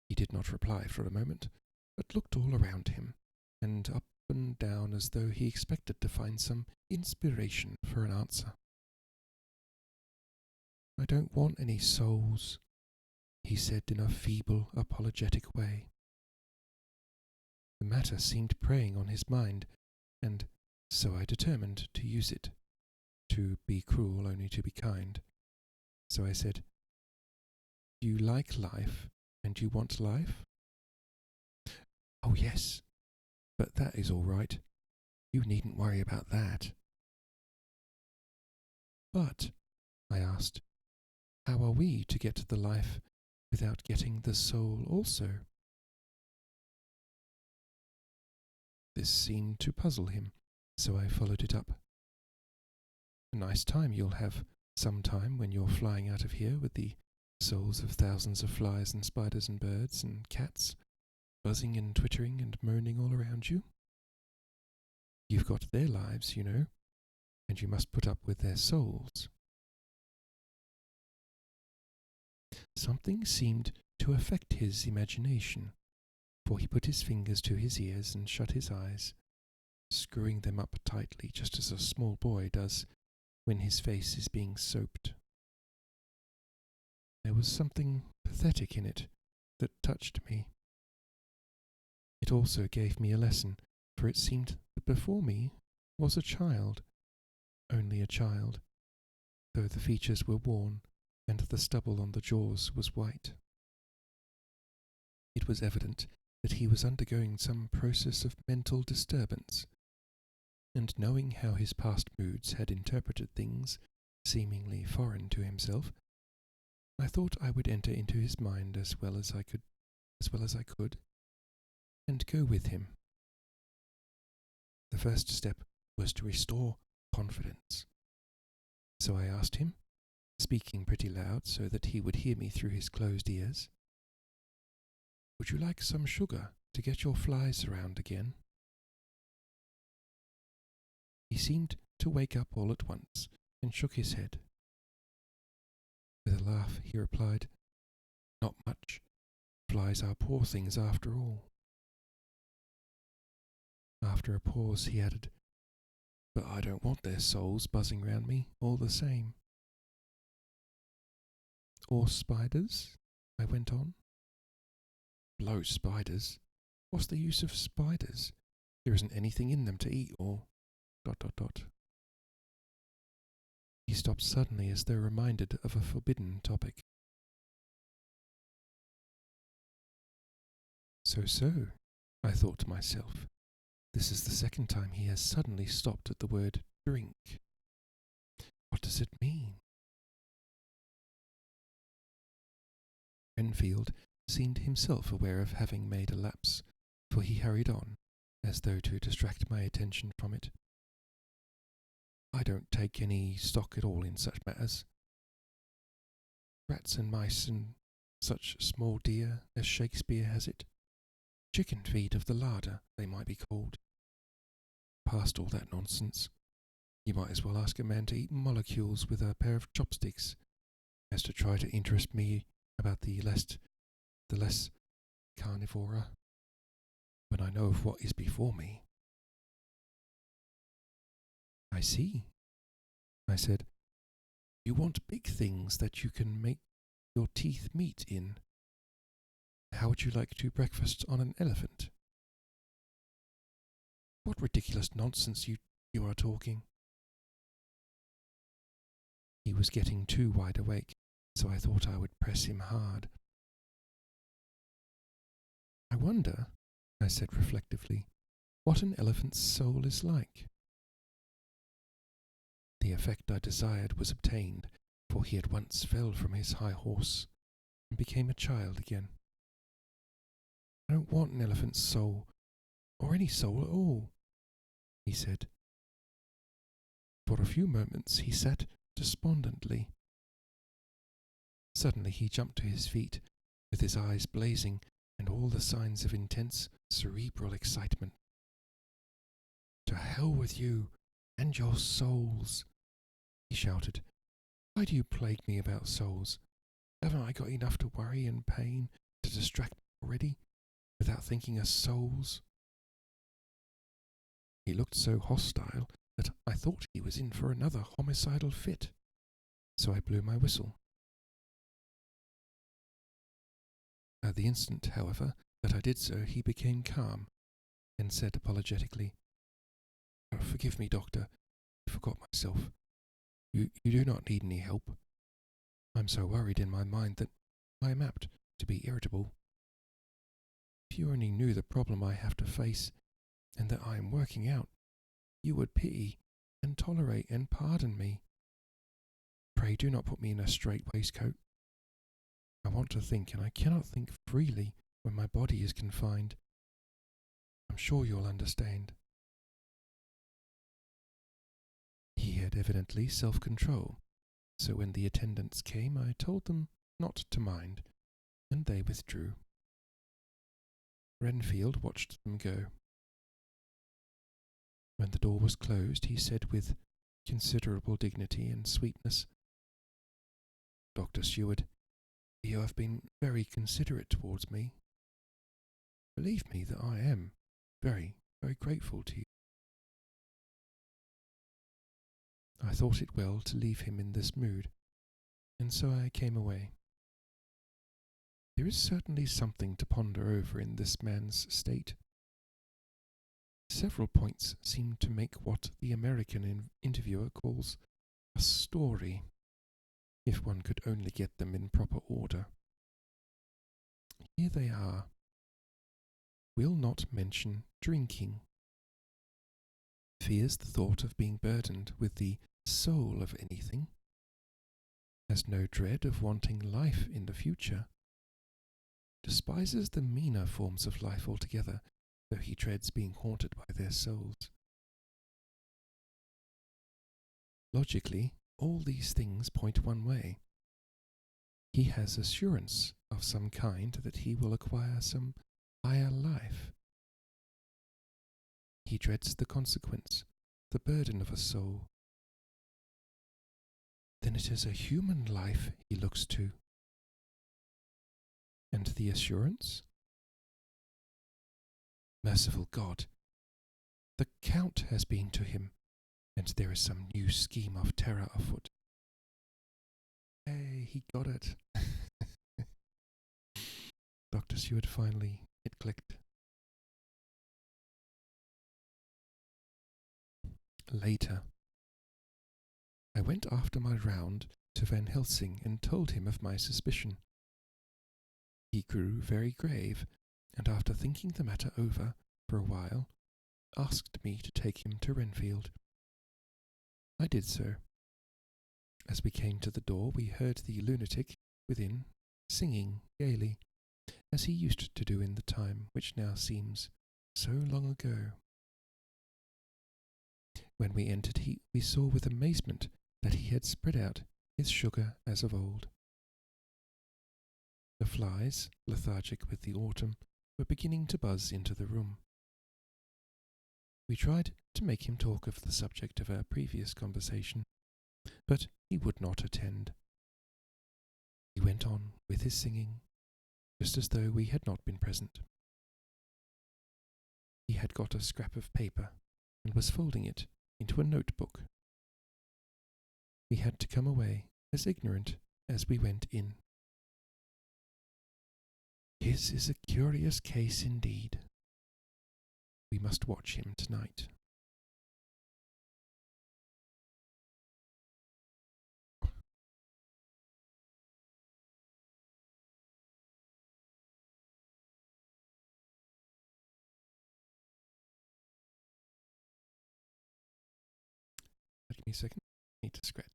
He did not reply for a moment, but looked all around him, and up and down as though he expected to find some inspiration for an answer. I don't want any souls, he said in a feeble, apologetic way. The matter seemed preying on his mind, and so I determined to use it. To be cruel, only to be kind. So I said, You like life, and you want life? Oh, yes, but that is all right. You needn't worry about that. But, I asked, how are we to get the life without getting the soul also? This seemed to puzzle him, so I followed it up. A nice time you'll have some time when you're flying out of here with the souls of thousands of flies and spiders and birds and cats, buzzing and twittering and moaning all around you. You've got their lives, you know, and you must put up with their souls. Something seemed to affect his imagination, for he put his fingers to his ears and shut his eyes, screwing them up tightly just as a small boy does when his face is being soaped. There was something pathetic in it that touched me. It also gave me a lesson, for it seemed that before me was a child, only a child, though the features were worn and the stubble on the jaws was white. It was evident that he was undergoing some process of mental disturbance, and knowing how his past moods had interpreted things seemingly foreign to himself, I thought I would enter into his mind as well as I could, and go with him. The first step was to restore confidence. So I asked him, speaking pretty loud so that he would hear me through his closed ears, Would you like some sugar to get your flies around again? He seemed to wake up all at once and shook his head. With a laugh, he replied, Not much. Flies are poor things after all. After a pause, he added, But I don't want their souls buzzing round me all the same. Or spiders? I went on. Blow spiders. What's the use of spiders? There isn't anything in them to eat or ... He stopped suddenly as though reminded of a forbidden topic. So, I thought to myself. This is the second time he has suddenly stopped at the word drink. What does it mean? Renfield seemed himself aware of having made a lapse, for he hurried on, as though to distract my attention from it. I don't take any stock at all in such matters. Rats and mice and such small deer, as Shakespeare has it. Chicken feed of the larder, they might be called. Past all that nonsense. You might as well ask a man to eat molecules with a pair of chopsticks, as to try to interest me about the less carnivora, when I know of what is before me. I see, I said. You want big things that you can make your teeth meet in. How would you like to breakfast on an elephant? What ridiculous nonsense you are talking. He was getting too wide awake, so I thought I would press him hard. I wonder, I said reflectively, what an elephant's soul is like. The effect I desired was obtained, for he at once fell from his high horse and became a child again. I don't want an elephant's soul, or any soul at all, he said. For a few moments he sat despondently. Suddenly he jumped to his feet, with his eyes blazing and all the signs of intense cerebral excitement. To hell with you and your souls, he shouted, Why do you plague me about souls? Haven't I got enough to worry and pain to distract me already, without thinking of souls? He looked so hostile that I thought he was in for another homicidal fit, so I blew my whistle. At the instant, however, that I did so, he became calm and said apologetically, "Oh, forgive me, doctor, I forgot myself. You do not need any help. I'm so worried in my mind that I am apt to be irritable. If you only knew the problem I have to face and that I am working out, you would pity and tolerate and pardon me. Pray do not put me in a strait waistcoat. I want to think, and I cannot think freely when my body is confined. I'm sure you'll understand." He had evidently self-control, so when the attendants came, I told them not to mind, and they withdrew. Renfield watched them go. When the door was closed, he said with considerable dignity and sweetness, "Dr. Seward, you have been very considerate towards me. Believe me that I am very, very grateful to you." I thought it well to leave him in this mood, and so I came away. There is certainly something to ponder over in this man's state. Several points seem to make what the American interviewer calls a story, if one could only get them in proper order. Here they are. Will not mention drinking. Fears the thought of being burdened with the soul of anything. Has no dread of wanting life in the future. Despises the meaner forms of life altogether, though he dreads being haunted by their souls. Logically, all these things point one way. He has assurance of some kind that he will acquire some higher life. He dreads the consequence, the burden of a soul. Then it is a human life he looks to. And the assurance? Merciful God! The Count has been to him, and there is some new scheme of terror afoot. Hey, he got it. Dr. Seward finally, it clicked. Later, I went after my round to Van Helsing and told him of my suspicion. He grew very grave, and after thinking the matter over for a while, asked me to take him to Renfield. I did so. As we came to the door, we heard the lunatic within singing gaily, as he used to do in the time which now seems so long ago. When we entered, we saw with amazement that he had spread out his sugar as of old. The flies, lethargic with the autumn, were beginning to buzz into the room. We tried to make him talk of the subject of our previous conversation, but he would not attend. He went on with his singing, just as though we had not been present. He had got a scrap of paper and was folding it into a notebook. We had to come away as ignorant as we went in. His is a curious case indeed. We must watch him tonight. Give me a second. I need to scratch.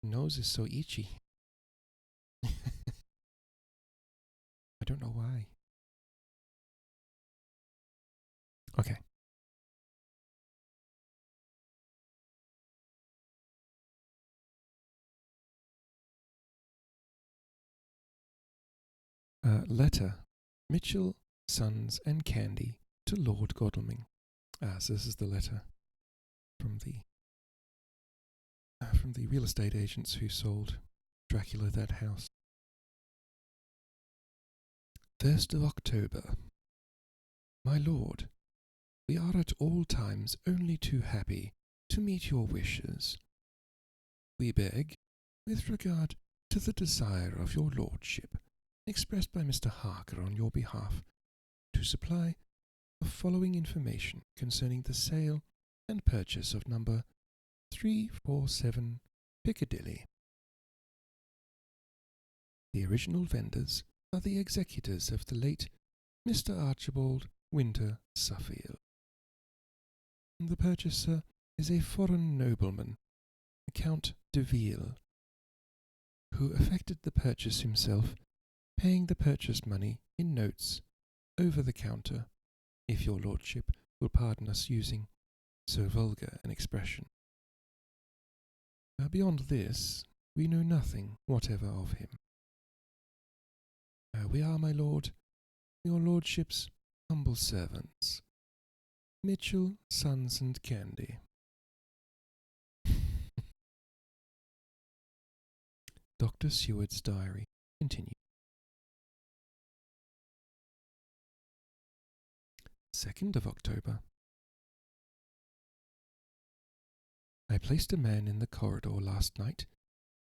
Nose is so itchy. I don't know why. Okay. Letter Mitchell, Sons and Candy to Lord Godalming. So this is the letter from the real estate agents who sold Dracula that house. 1st of October. My lord, we are at all times only too happy to meet your wishes. We beg, with regard to the desire of your lordship, expressed by Mr. Harker on your behalf, to supply the following information concerning the sale and purchase of number 347 Piccadilly. The original vendors are the executors of the late Mr. Archibald Winter Suffield. The purchaser is a foreign nobleman, Count de Ville, who effected the purchase himself, paying the purchase money in notes over the counter, if your lordship will pardon us using so vulgar an expression. Beyond this, we know nothing whatever of him. We are, my lord, your lordship's humble servants, Mitchell, Sons and Candy. Dr. Seward's diary continued. 2nd of October. I placed a man in the corridor last night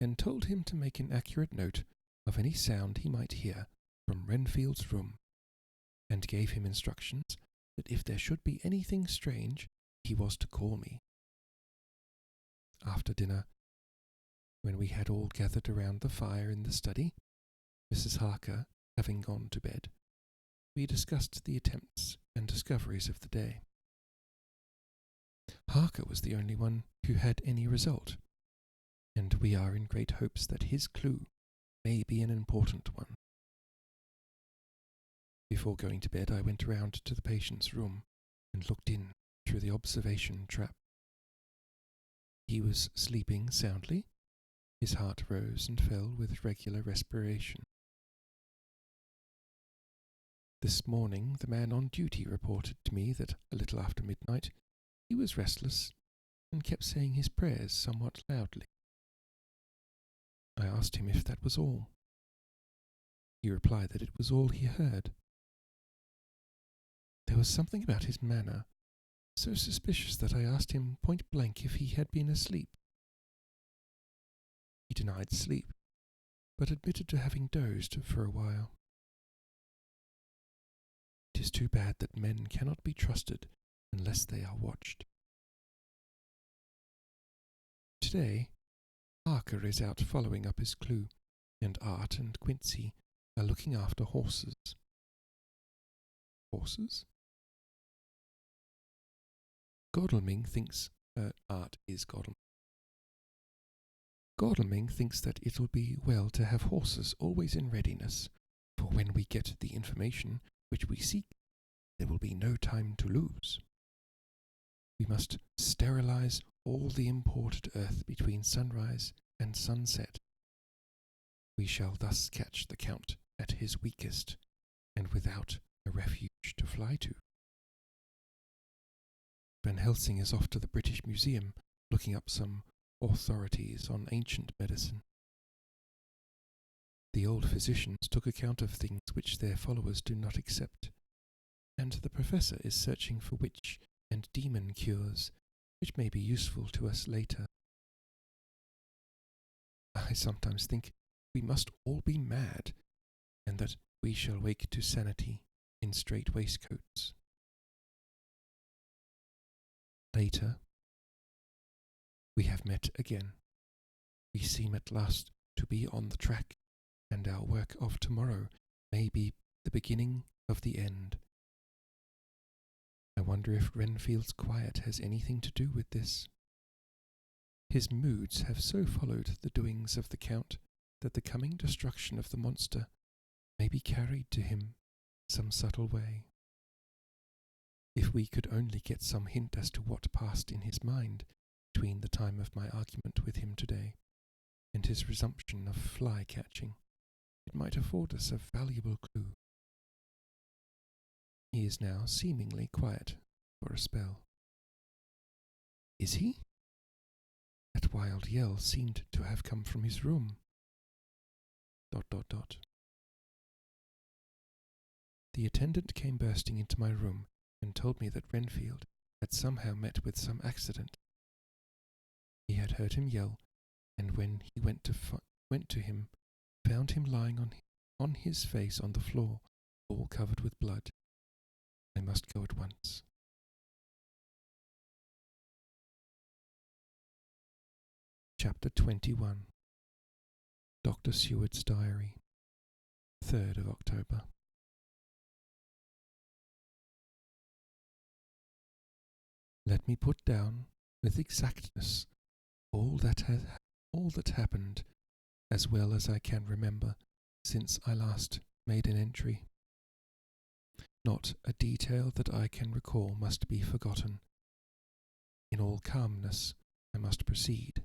and told him to make an accurate note of any sound he might hear from Renfield's room, and gave him instructions that if there should be anything strange, he was to call me. After dinner, when we had all gathered around the fire in the study, Mrs. Harker having gone to bed, we discussed the attempts and discoveries of the day. Harker was the only one who had any result, and we are in great hopes that his clue may be an important one. Before going to bed, I went round to the patient's room and looked in through the observation trap. He was sleeping soundly. His heart rose and fell with regular respiration. This morning the man on duty reported to me that a little after midnight he was restless and kept saying his prayers somewhat loudly. I asked him if that was all. He replied that it was all he heard. There was something about his manner so suspicious that I asked him point blank if he had been asleep. He denied sleep, but admitted to having dozed for a while. It is too bad that men cannot be trusted unless they are watched. Today, Harker is out following up his clue, and Art and Quincy are looking after horses. Horses? Godalming thinks Art is Godalming. Godalming thinks that it'll be well to have horses always in readiness, for when we get the information which we seek, there will be no time to lose. We must sterilize all the imported earth between sunrise and sunset. We shall thus catch the Count at his weakest, and without a refuge to fly to. Van Helsing is off to the British Museum, looking up some authorities on ancient medicine. The old physicians took account of things which their followers do not accept, and the professor is searching for witch and demon cures, which may be useful to us later. I sometimes think we must all be mad, and that we shall wake to sanity in strait waistcoats. Later, we have met again. We seem at last to be on the track, and our work of tomorrow may be the beginning of the end. I wonder if Renfield's quiet has anything to do with this. His moods have so followed the doings of the Count that the coming destruction of the monster may be carried to him some subtle way. If we could only get some hint as to what passed in his mind between the time of my argument with him today and his resumption of fly-catching, it might afford us a valuable clue. He is now seemingly quiet for a spell. Is he? That wild yell seemed to have come from his room. ... The attendant came bursting into my room and told me that Renfield had somehow met with some accident. He had heard him yell, and when he went to him, found him lying on his face on the floor, all covered with blood. I must go at once. Chapter 21. Dr. Seward's Diary, 3rd of October. Let me put down with exactness all that happened, as well as I can remember since I last made an entry. Not a detail that I can recall must be forgotten. In all calmness I must proceed.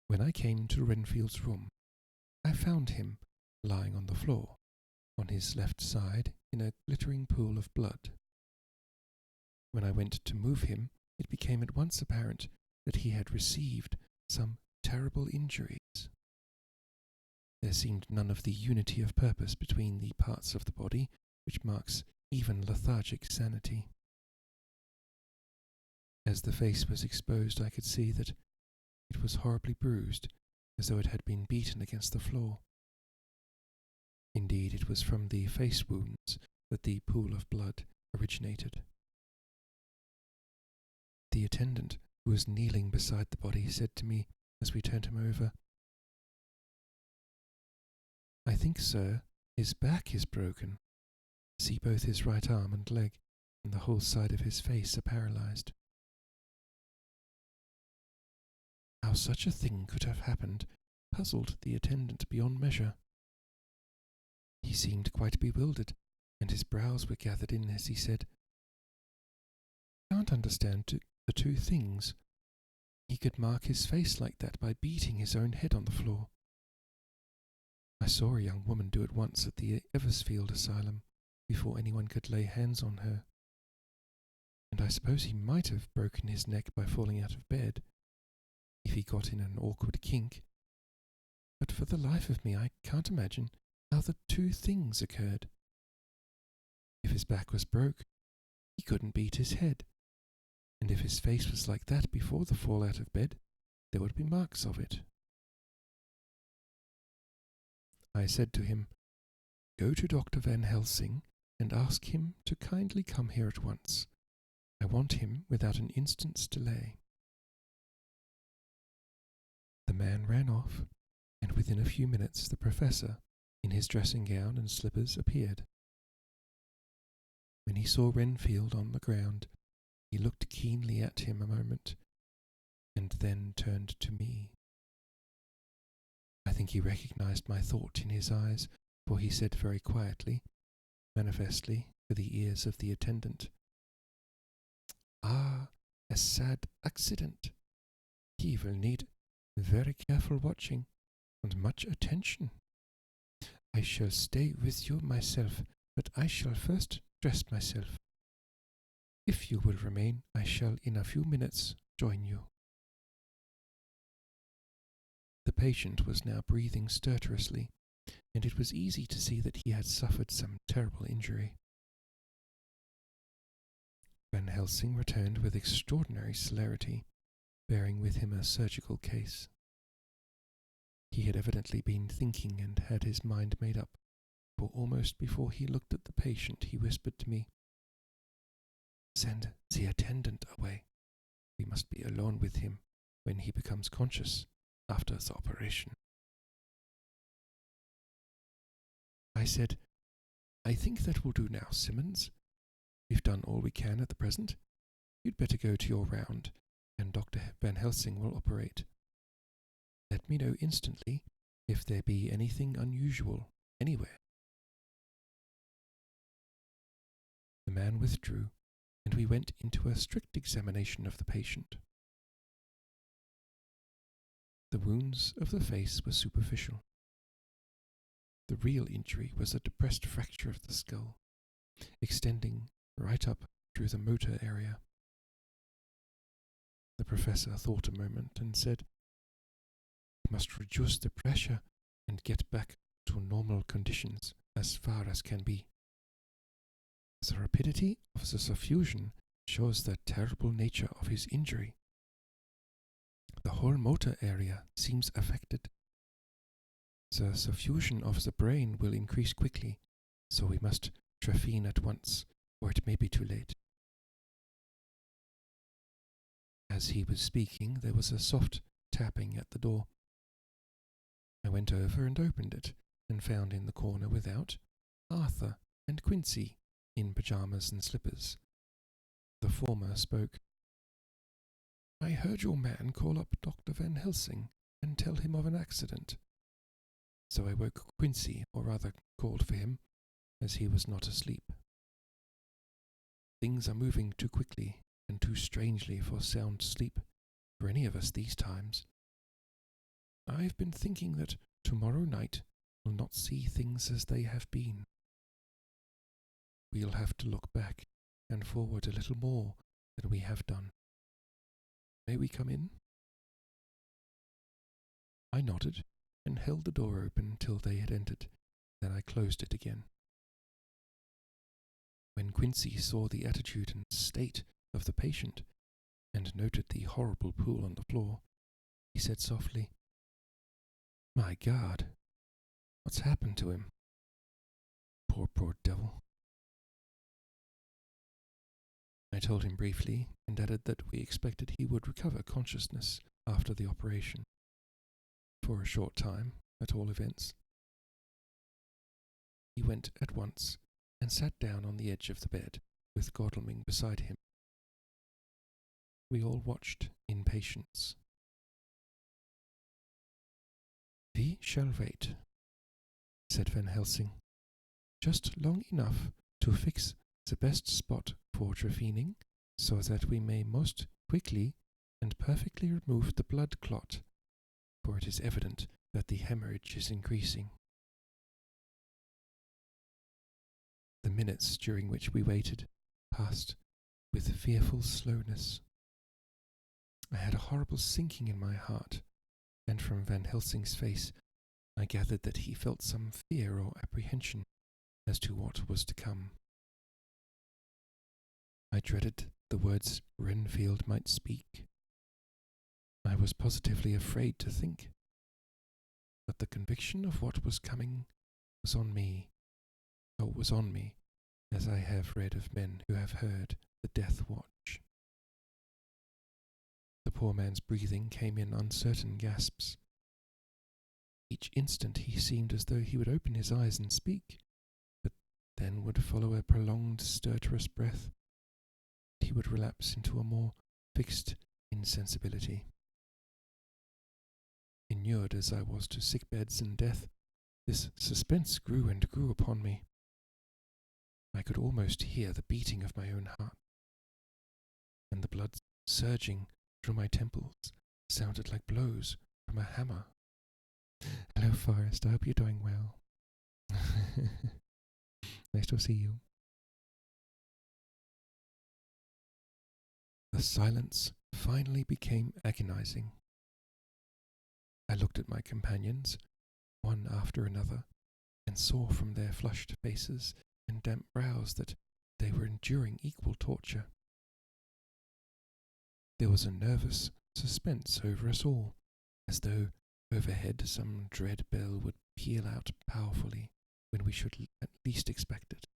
When I came to Renfield's room, I found him lying on the floor, on his left side in a glittering pool of blood. When I went to move him, it became at once apparent that he had received some terrible injuries. There seemed none of the unity of purpose between the parts of the body which marks even lethargic sanity. As the face was exposed, I could see that it was horribly bruised, as though it had been beaten against the floor. Indeed, it was from the face wounds that the pool of blood originated. The attendant, who was kneeling beside the body, said to me as we turned him over, "I think, sir, his back is broken. See, both his right arm and leg, and the whole side of his face are paralyzed." How such a thing could have happened puzzled the attendant beyond measure. He seemed quite bewildered, and his brows were gathered in as he said, "I can't understand the two things. He could mark his face like that by beating his own head on the floor. I saw a young woman do it once at the Eversfield Asylum, before anyone could lay hands on her. And I suppose he might have broken his neck by falling out of bed, if he got in an awkward kink. But for the life of me, I can't imagine how the two things occurred. If his back was broke, he couldn't beat his head, and if his face was like that before the fall out of bed, there would be marks of it." I said to him, "Go to Dr. Van Helsing and ask him to kindly come here at once. I want him without an instant's delay." The man ran off, and within a few minutes the professor, in his dressing gown and slippers, appeared. When he saw Renfield on the ground, he looked keenly at him a moment, and then turned to me. I think he recognized my thought in his eyes, for he said very quietly, manifestly for the ears of the attendant, "Ah, a sad accident. He will need very careful watching and much attention. I shall stay with you myself, but I shall first dress myself. If you will remain, I shall in a few minutes join you." The patient was now breathing stertorously, and it was easy to see that he had suffered some terrible injury. Van Helsing returned with extraordinary celerity, bearing with him a surgical case. He had evidently been thinking and had his mind made up, for almost before he looked at the patient he whispered to me, "Send the attendant away. We must be alone with him when he becomes conscious after the operation." I said, "I think that will do now, Simmons. We've done all we can at the present. You'd better go to your round, and Dr. Van Helsing will operate. Let me know instantly if there be anything unusual anywhere." The man withdrew, and we went into a strict examination of the patient. The wounds of the face were superficial. The real injury was a depressed fracture of the skull, extending right up through the motor area. The professor thought a moment and said, "We must reduce the pressure and get back to normal conditions as far as can be. The rapidity of the suffusion shows the terrible nature of his injury. The whole motor area seems affected. The suffusion of the brain will increase quickly, so we must trephine at once, or it may be too late." As he was speaking, there was a soft tapping at the door. I went over and opened it, and found in the corner without Arthur and Quincy in pyjamas and slippers. The former spoke. "I heard your man call up Dr. Van Helsing and tell him of an accident. So I woke Quincy, or rather called for him, as he was not asleep. Things are moving too quickly and too strangely for sound sleep for any of us these times. I've been thinking that tomorrow night will not see things as they have been. We'll have to look back and forward a little more than we have done. May we come in?" I nodded and held the door open till they had entered, then I closed it again. When Quincy saw the attitude and state of the patient, and noted the horrible pool on the floor, he said softly, "My God, what's happened to him? Poor devil." I told him briefly, and added that we expected he would recover consciousness after the operation. For a short time, at all events. He went at once and sat down on the edge of the bed, with Godalming beside him. We all watched in patience. "We shall wait," said Van Helsing, "just long enough to fix the best spot for trephining, so that we may most quickly and perfectly remove the blood clot, for it is evident that the hemorrhage is increasing." The minutes during which we waited passed with fearful slowness. I had a horrible sinking in my heart, and from Van Helsing's face I gathered that he felt some fear or apprehension as to what was to come. I dreaded the words Renfield might speak. I was positively afraid to think. But the conviction of what was coming was on me, as I have read of men who have heard the death watch. The poor man's breathing came in uncertain gasps. Each instant he seemed as though he would open his eyes and speak, but then would follow a prolonged stertorous breath. He would relapse into a more fixed insensibility. Inured as I was to sick beds and death, this suspense grew and grew upon me. I could almost hear the beating of my own heart, and the blood surging through my temples sounded like blows from a hammer. "Hello, Forrest. I hope you're doing well." "Nice to see you." The silence finally became agonizing. I looked at my companions, one after another, and saw from their flushed faces and damp brows that they were enduring equal torture. There was a nervous suspense over us all, as though overhead some dread bell would peal out powerfully when we should at least expect it.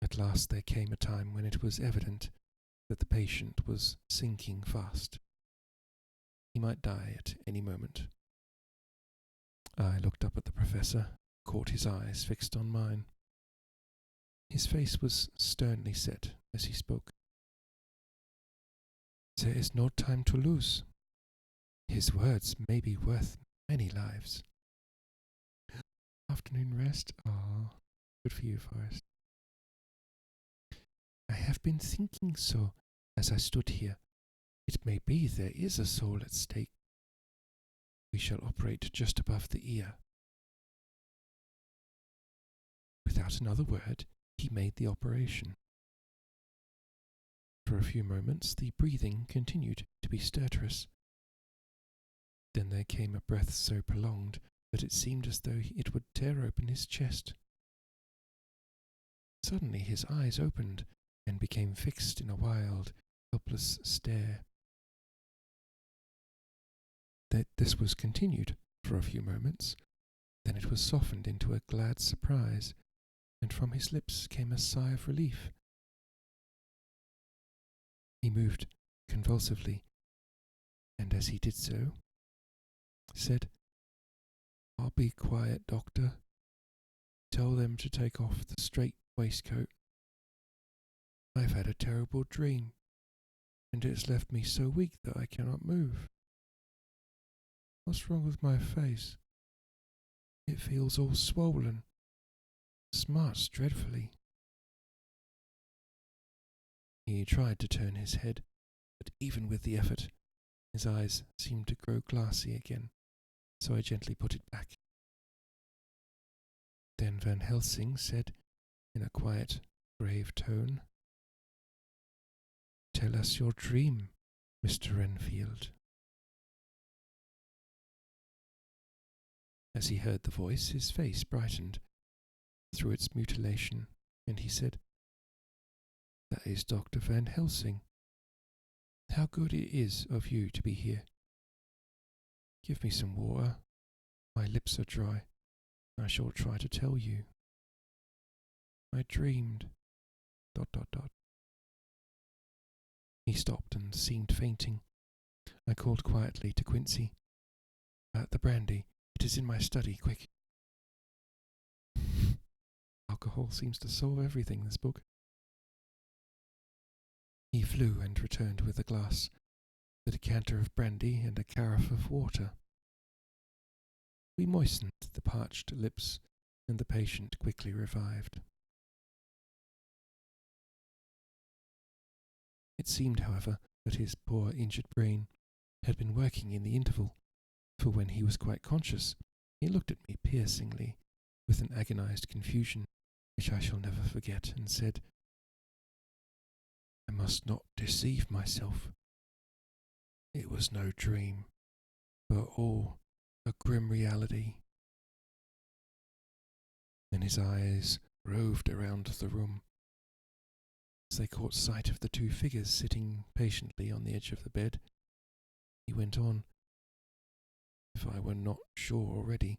At last there came a time when it was evident that the patient was sinking fast. He might die at any moment. I looked up at the professor, caught his eyes fixed on mine. His face was sternly set as he spoke. "There is no time to lose. His words may be worth many lives." "Afternoon rest? Ah, good for you, Forrest." "I have been thinking so as I stood here. It may be there is a soul at stake." We shall operate just above the ear." Without another word, he made the operation. For a few moments, the breathing continued to be stertorous. Then there came a breath so prolonged that it seemed as though it would tear open his chest. Suddenly his eyes opened and became fixed in a wild, helpless stare. This was continued for a few moments, then it was softened into a glad surprise, and from his lips came a sigh of relief. He moved convulsively, and as he did so, said, "I'll be quiet, doctor. Tell them to take off the strait waistcoat. I've had a terrible dream, and it's left me so weak that I cannot move. What's wrong with my face? It feels all swollen, smarts dreadfully." He tried to turn his head, but even with the effort, his eyes seemed to grow glassy again, so I gently put it back. Then Van Helsing said, in a quiet, grave tone, "Tell us your dream, Mr. Renfield." As he heard the voice, his face brightened through its mutilation, and he said, "That is Dr. Van Helsing. How good it is of you to be here. Give me some water. My lips are dry. I shall try to tell you. I dreamed... ... He stopped and seemed fainting. I called quietly to Quincy, "The brandy. It is in my study, quick." Alcohol seems to solve everything, this book. He flew and returned with a glass, the decanter of brandy, and a carafe of water. We moistened the parched lips, and the patient quickly revived. It seemed, however, that his poor injured brain had been working in the interval, for when he was quite conscious, he looked at me piercingly, with an agonized confusion which I shall never forget, and said, "I must not deceive myself. It was no dream, but all a grim reality." Then his eyes roved around the room. As they caught sight of the two figures sitting patiently on the edge of the bed, he went on, "If I were not sure already,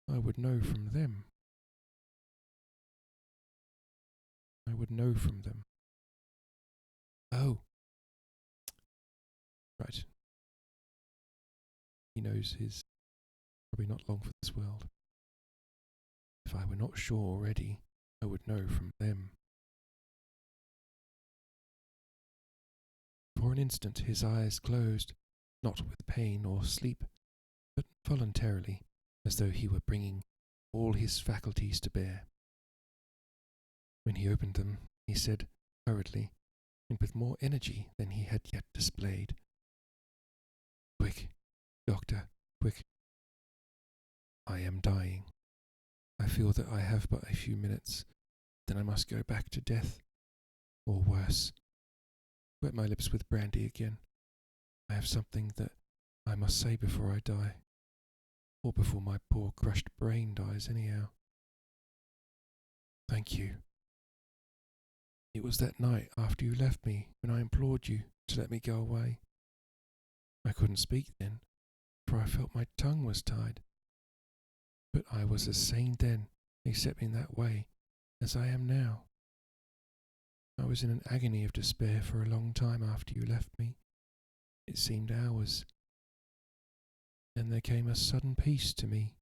I would know from them. I would know from them. Oh, right. He knows he's probably not long for this world. If I were not sure already, I would know from them." For an instant his eyes closed, not with pain or sleep, but voluntarily, as though he were bringing all his faculties to bear. When he opened them, he said, hurriedly, and with more energy than he had yet displayed, "Quick, doctor, quick. I am dying. I feel that I have but a few minutes, then I must go back to death, or worse. Wet my lips with brandy again. I have something that I must say before I die, or before my poor crushed brain dies anyhow. Thank you. It was that night after you left me when I implored you to let me go away. I couldn't speak then, for I felt my tongue was tied. But I was as sane then, except in that way, as I am now. I was in an agony of despair for a long time after you left me. It seemed hours. Then there came a sudden peace to me.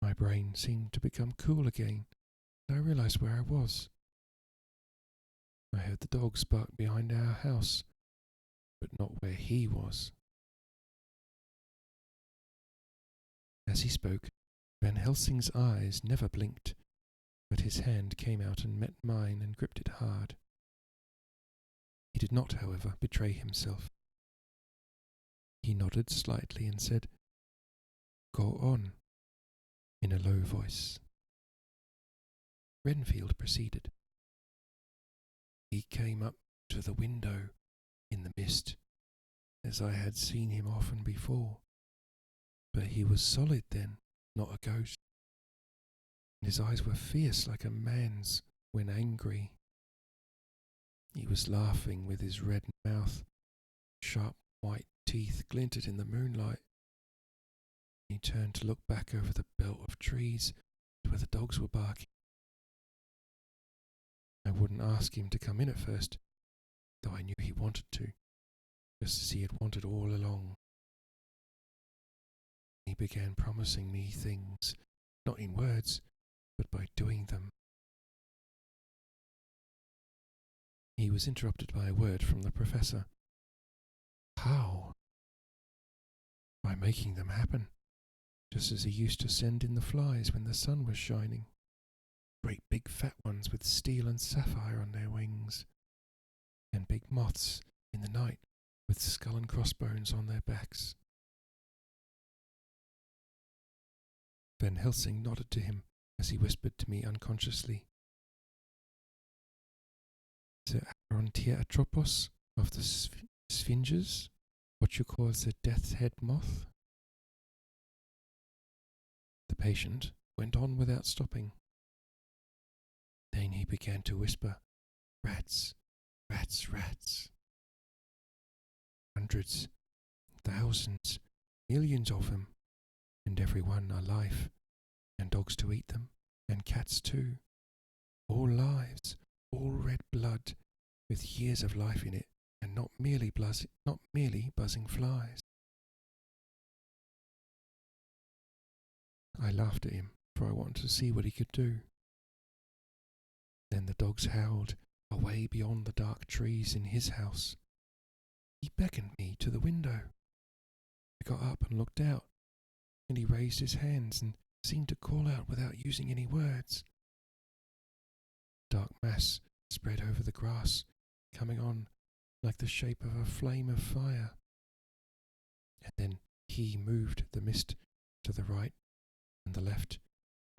My brain seemed to become cool again, and I realized where I was. I heard the dogs bark behind our house, but not where he was." As he spoke, Van Helsing's eyes never blinked, but his hand came out and met mine and gripped it hard. He did not, however, betray himself. He nodded slightly and said, go on, in a low voice. Renfield proceeded. He came up to the window in the mist, as I had seen him often before, but he was solid then, not a ghost. And his eyes were fierce like a man's when angry. He was laughing with his red mouth. Sharp white teeth glinted in the moonlight. He turned to look back over the belt of trees where the dogs were barking. I wouldn't ask him to come in at first, though I knew he wanted to, just as he had wanted all along. He began promising me things, not in words, but by doing them. He was interrupted by a word from the professor. How? By making them happen, just as he used to send in the flies when the sun was shining. Great big fat ones with steel and sapphire on their wings, and big moths in the night with skull and crossbones on their backs. Van Helsing nodded to him as he whispered to me unconsciously. The Arontiatropos of the Sphinges, what you call the death's head moth? The patient went on without stopping. Then he began to whisper, rats, rats, rats. Hundreds, thousands, millions of them, and every one alive, and dogs to eat them, and cats too. All lives, all red blood, with years of life in it, and not merely buzzing flies. I laughed at him, for I wanted to see what he could do. Then the dogs howled, away beyond the dark trees in his house. He beckoned me to the window. I got up and looked out, and he raised his hands and seemed to call out without using any words. Dark mass spread over the grass, coming on like the shape of a flame of fire. And then he moved the mist to the right and the left.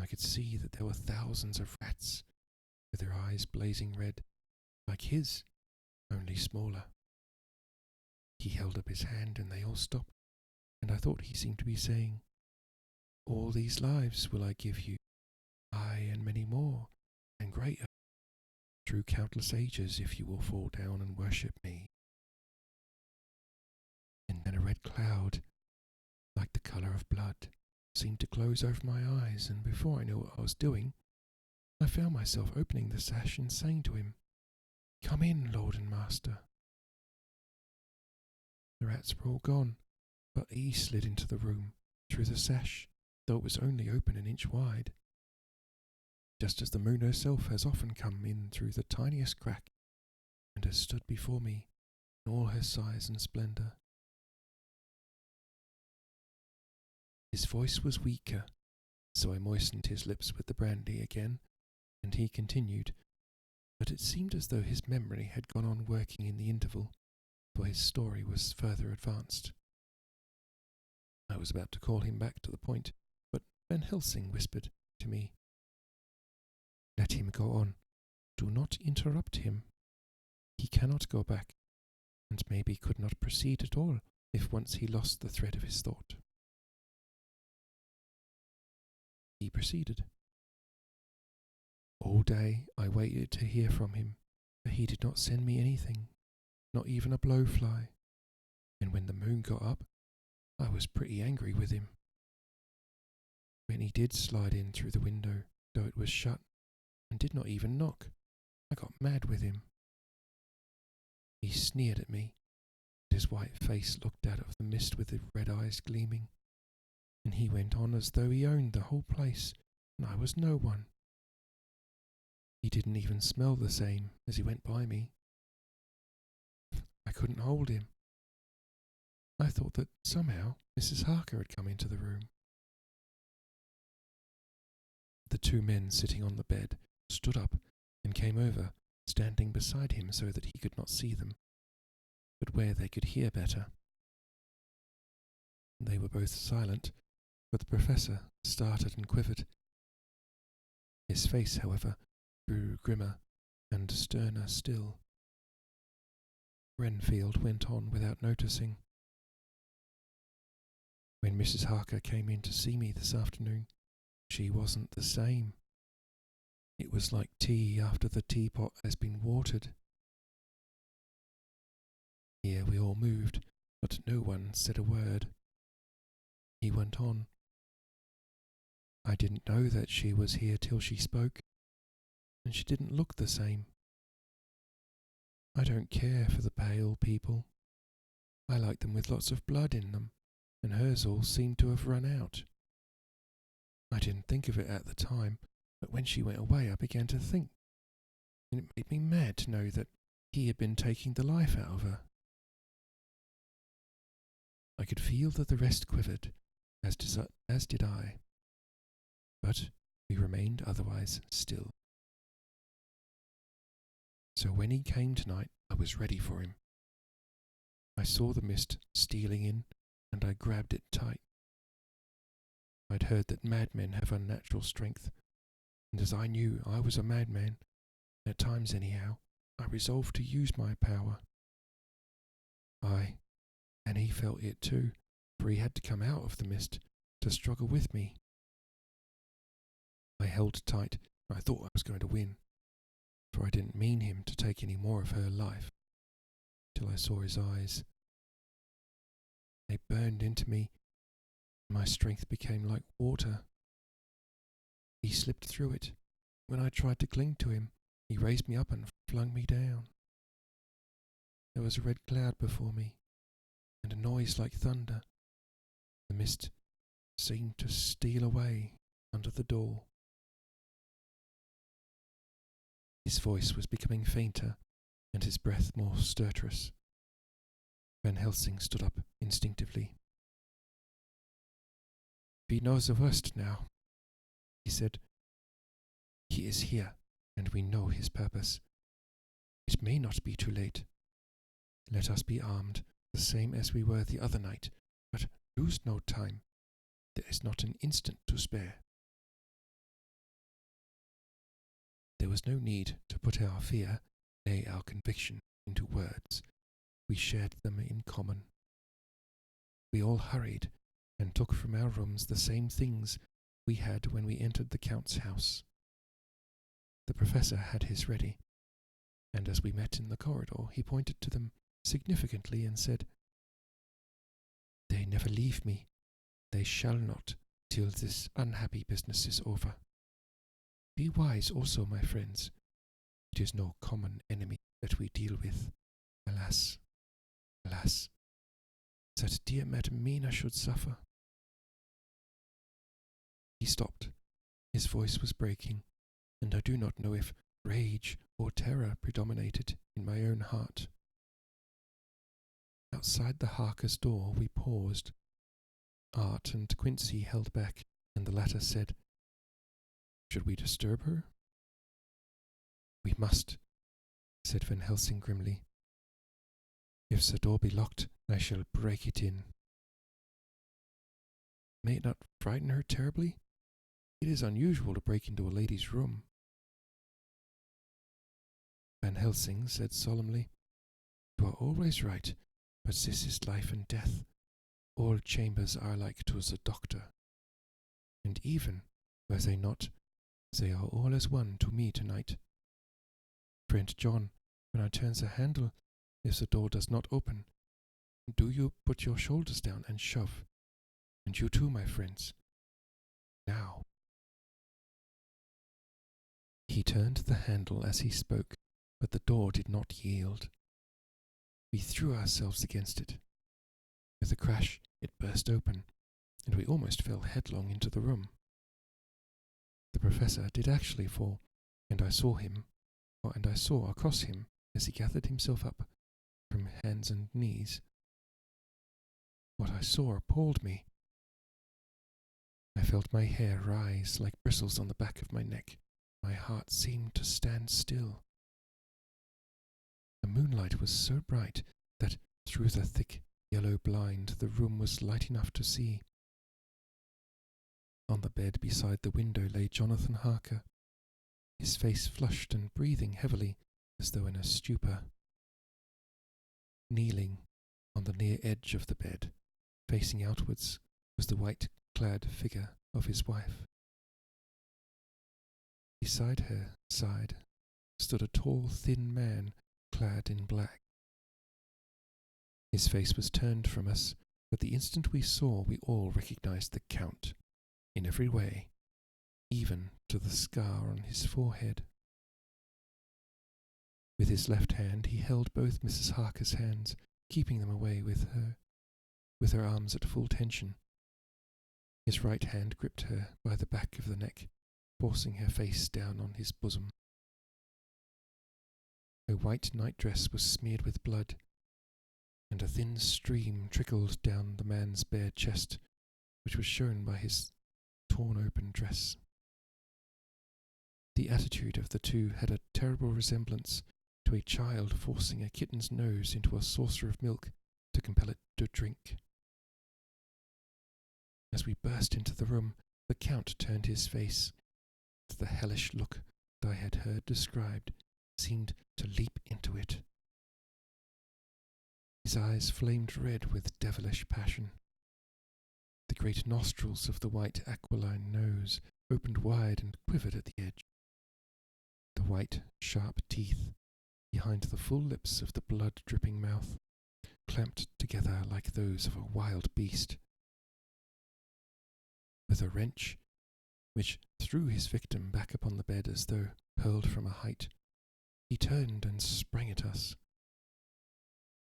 I could see that there were thousands of rats, with their eyes blazing red, like his, only smaller. He held up his hand and they all stopped, and I thought he seemed to be saying, all these lives will I give you, I and many more, and greater, through countless ages, if you will fall down and worship me. And then a red cloud, like the colour of blood, seemed to close over my eyes, and before I knew what I was doing, I found myself opening the sash and saying to him, come in, Lord and Master. The rats were all gone, but he slid into the room, through the sash, though it was only open an inch wide, just as the moon herself has often come in through the tiniest crack, and has stood before me in all her size and splendour. His voice was weaker, so I moistened his lips with the brandy again, and he continued, but it seemed as though his memory had gone on working in the interval, for his story was further advanced. I was about to call him back to the point, but Van Helsing whispered to me, let him go on. Do not interrupt him. He cannot go back, and maybe could not proceed at all if once he lost the thread of his thought. He proceeded. All day I waited to hear from him, but he did not send me anything, not even a blowfly, and when the moon got up, I was pretty angry with him. When he did slide in through the window, though it was shut, and did not even knock, I got mad with him. He sneered at me, and his white face looked out of the mist with the red eyes gleaming, and he went on as though he owned the whole place, and I was no one. He didn't even smell the same as he went by me. I couldn't hold him. I thought that somehow Mrs. Harker had come into the room. The two men sitting on the bed stood up and came over, standing beside him so that he could not see them, but where they could hear better. They were both silent, but the professor started and quivered. His face, however, grew grimmer and sterner still. Renfield went on without noticing. When Mrs. Harker came in to see me this afternoon, she wasn't the same. It was like tea after the teapot has been watered. Here we all moved, but no one said a word. He went on. I didn't know that she was here till she spoke, and she didn't look the same. I don't care for the pale people. I like them with lots of blood in them, and hers all seemed to have run out. I didn't think of it at the time, but when she went away I began to think, and it made me mad to know that he had been taking the life out of her. I could feel that the rest quivered, as did I, but we remained otherwise still. So when he came tonight, I was ready for him. I saw the mist stealing in, and I grabbed it tight. I'd heard that madmen have unnatural strength, and as I knew I was a madman, at times anyhow, I resolved to use my power. And he felt it too, for he had to come out of the mist to struggle with me. I held tight, and I thought I was going to win, for I didn't mean him to take any more of her life, till I saw his eyes. They burned into me, and my strength became like water. He slipped through it. When I tried to cling to him, he raised me up and flung me down. There was a red cloud before me, and a noise like thunder. The mist seemed to steal away under the door. His voice was becoming fainter, and his breath more stertorous. Van Helsing stood up instinctively. "He knows the worst now," he said. "He is here, and we know his purpose. It may not be too late. Let us be armed, the same as we were the other night, but lose no time. There is not an instant to spare." There was no need to put our fear, nay, our conviction, into words. We shared them in common. We all hurried and took from our rooms the same things we had when we entered the Count's house. The professor had his ready, and as we met in the corridor, he pointed to them significantly and said, "They never leave me. They shall not, till this unhappy business is over. Be wise also, my friends. It is no common enemy that we deal with. Alas, alas, that dear Madam Mina should suffer." He stopped. His voice was breaking, and I do not know if rage or terror predominated in my own heart. Outside the Harkers' door we paused. Art and Quincy held back, and the latter said, "Should we disturb her?" "We must," said Van Helsing grimly. "If the door be locked, I shall break it in." "May it not frighten her terribly? It is unusual to break into a lady's room." Van Helsing said solemnly, "You are always right, but this is life and death. All chambers are like to the doctor. And even were they not, they are all as one to me tonight. Friend John, when I turn the handle, if the door does not open, do you put your shoulders down and shove. And you too, my friends. Now." He turned the handle as he spoke, but the door did not yield. We threw ourselves against it. With a crash, it burst open, and we almost fell headlong into the room. The professor did actually fall, and I saw across him as he gathered himself up from hands and knees. What I saw appalled me. I felt my hair rise like bristles on the back of my neck. My heart seemed to stand still. The moonlight was so bright that through the thick yellow blind the room was light enough to see. On the bed beside the window lay Jonathan Harker, his face flushed and breathing heavily as though in a stupor. Kneeling on the near edge of the bed, facing outwards, was the white-clad figure of his wife. Beside her side stood a tall, thin man clad in black. His face was turned from us, but the instant we saw, we all recognized the Count, in every way, even to the scar on his forehead. With his left hand he held both Mrs. Harker's hands, keeping them away with her arms at full tension. His right hand gripped her by the back of the neck, forcing her face down on his bosom. Her white nightdress was smeared with blood, and a thin stream trickled down the man's bare chest, which was shown by his torn open dress. The attitude of the two had a terrible resemblance to a child forcing a kitten's nose into a saucer of milk to compel it to drink. As we burst into the room, the Count turned his face. The hellish look that I had heard described seemed to leap into it. His eyes flamed red with devilish passion. The great nostrils of the white aquiline nose opened wide and quivered at the edge. The white, sharp teeth behind the full lips of the blood-dripping mouth clamped together like those of a wild beast. With a wrench, which threw his victim back upon the bed as though hurled from a height, he turned and sprang at us.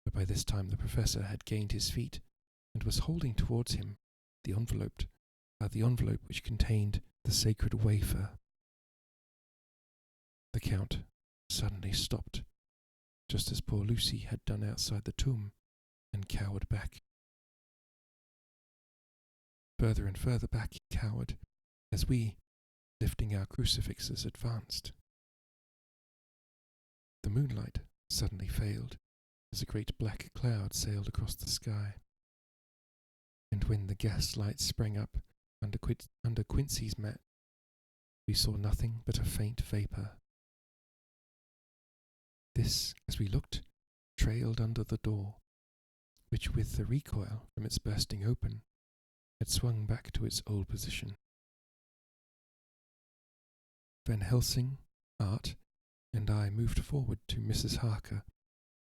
But by this time the professor had gained his feet and was holding towards him the envelope which contained the sacred wafer. The Count suddenly stopped, just as poor Lucy had done outside the tomb, and cowered back. Further and further back he cowered, as we, lifting our crucifixes, advanced. The moonlight suddenly failed, as a great black cloud sailed across the sky. And when the gaslight sprang up under Quincy's mat, we saw nothing but a faint vapour. This, as we looked, trailed under the door, which with the recoil from its bursting open had swung back to its old position. Van Helsing, Art, and I moved forward to Mrs. Harker,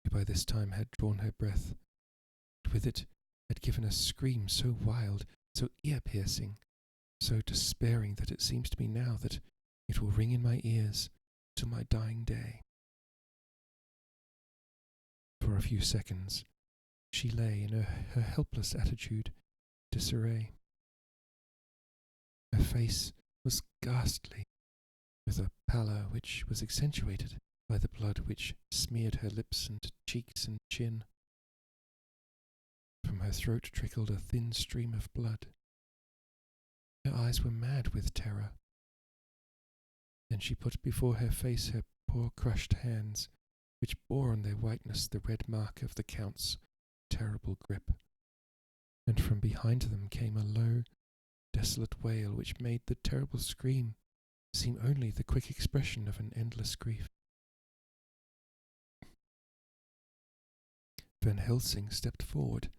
who by this time had drawn her breath, and with it had given a scream so wild, so ear-piercing, so despairing that it seems to me now that it will ring in my ears to my dying day. For a few seconds she lay in her helpless attitude, disarray. Her face was ghastly, with a pallor which was accentuated by the blood which smeared her lips and cheeks and chin. From her throat trickled a thin stream of blood. Her eyes were mad with terror. Then she put before her face her poor crushed hands, which bore on their whiteness the red mark of the Count's terrible grip, and from behind them came a low, desolate wail which made the terrible scream seem only the quick expression of an endless grief. Van Helsing stepped forward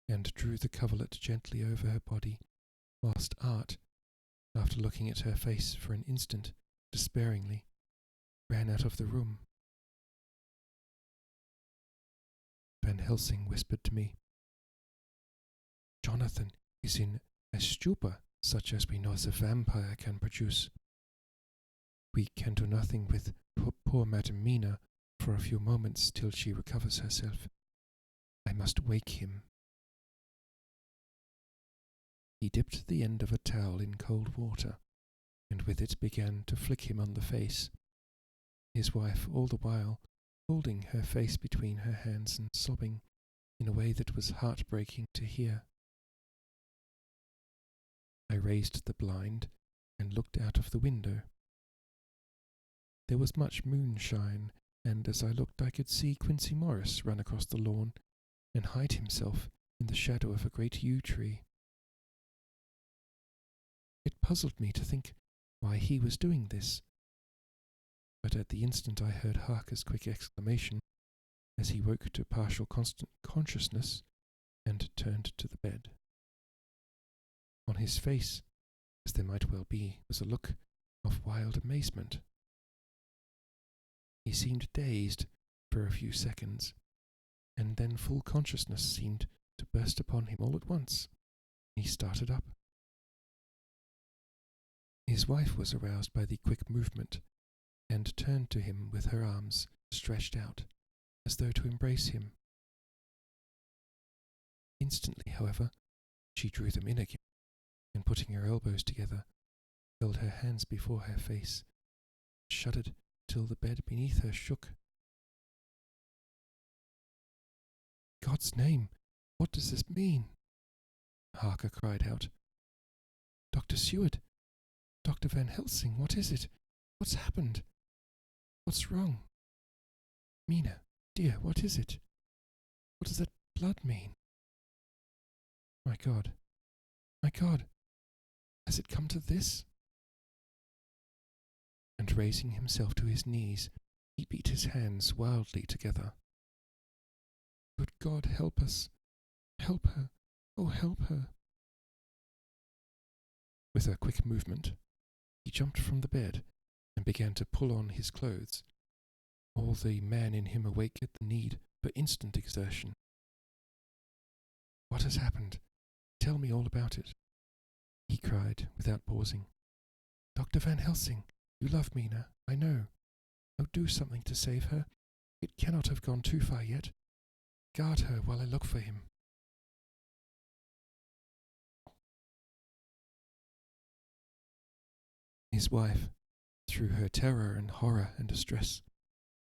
and drew the coverlet gently over her body, whilst Art, after looking at her face for an instant despairingly, ran out of the room. Van Helsing whispered to me, "Jonathan is in a stupor such as we know the vampire can produce. We can do nothing with poor Madam Mina for a few moments till she recovers herself. I must wake him." He dipped the end of a towel in cold water, and with it began to flick him on the face, his wife all the while holding her face between her hands and sobbing in a way that was heartbreaking to hear. I raised the blind and looked out of the window. There was much moonshine, and as I looked I could see Quincy Morris run across the lawn and hide himself in the shadow of a great yew tree. It puzzled me to think why he was doing this. But at the instant I heard Harker's quick exclamation as he woke to partial constant consciousness and turned to the bed. On his face, as there might well be, was a look of wild amazement. He seemed dazed for a few seconds, and then full consciousness seemed to burst upon him all at once. He started up. His wife was aroused by the quick movement, and turned to him with her arms stretched out, as though to embrace him. Instantly, however, she drew them in again, and putting her elbows together, held her hands before her face, shuddered till the bed beneath her shook. "God's name, what does this mean?" Harker cried out. "Dr. Seward, Dr. Van Helsing, what is it? What's happened? What's wrong? Mina, dear, what is it? What does that blood mean? My God, has it come to this?" And raising himself to his knees, he beat his hands wildly together. "Good God, help us! Help her! Oh, help her!" With a quick movement, he jumped from the bed and began to pull on his clothes, all the man in him awake at the need for instant exertion. "What has happened? Tell me all about it," he cried without pausing. "Dr. Van Helsing, you love Mina, I know. Oh, do something to save her. It cannot have gone too far yet. Guard her while I look for him." His wife, through her terror and horror and distress,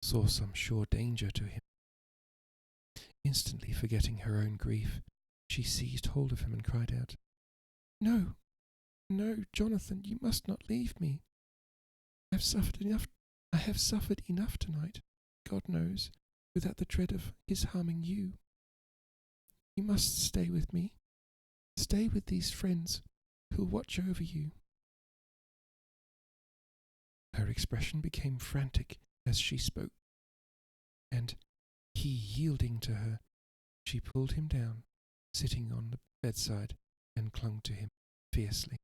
saw some sure danger to him. Instantly forgetting her own grief, she seized hold of him and cried out, "No, no, Jonathan, you must not leave me. I have suffered enough tonight, God knows, without the dread of his harming you. You must stay with me. Stay with these friends who'll watch over you." Her expression became frantic as she spoke, and he yielding to her, she pulled him down, sitting on the bedside, and clung to him fiercely.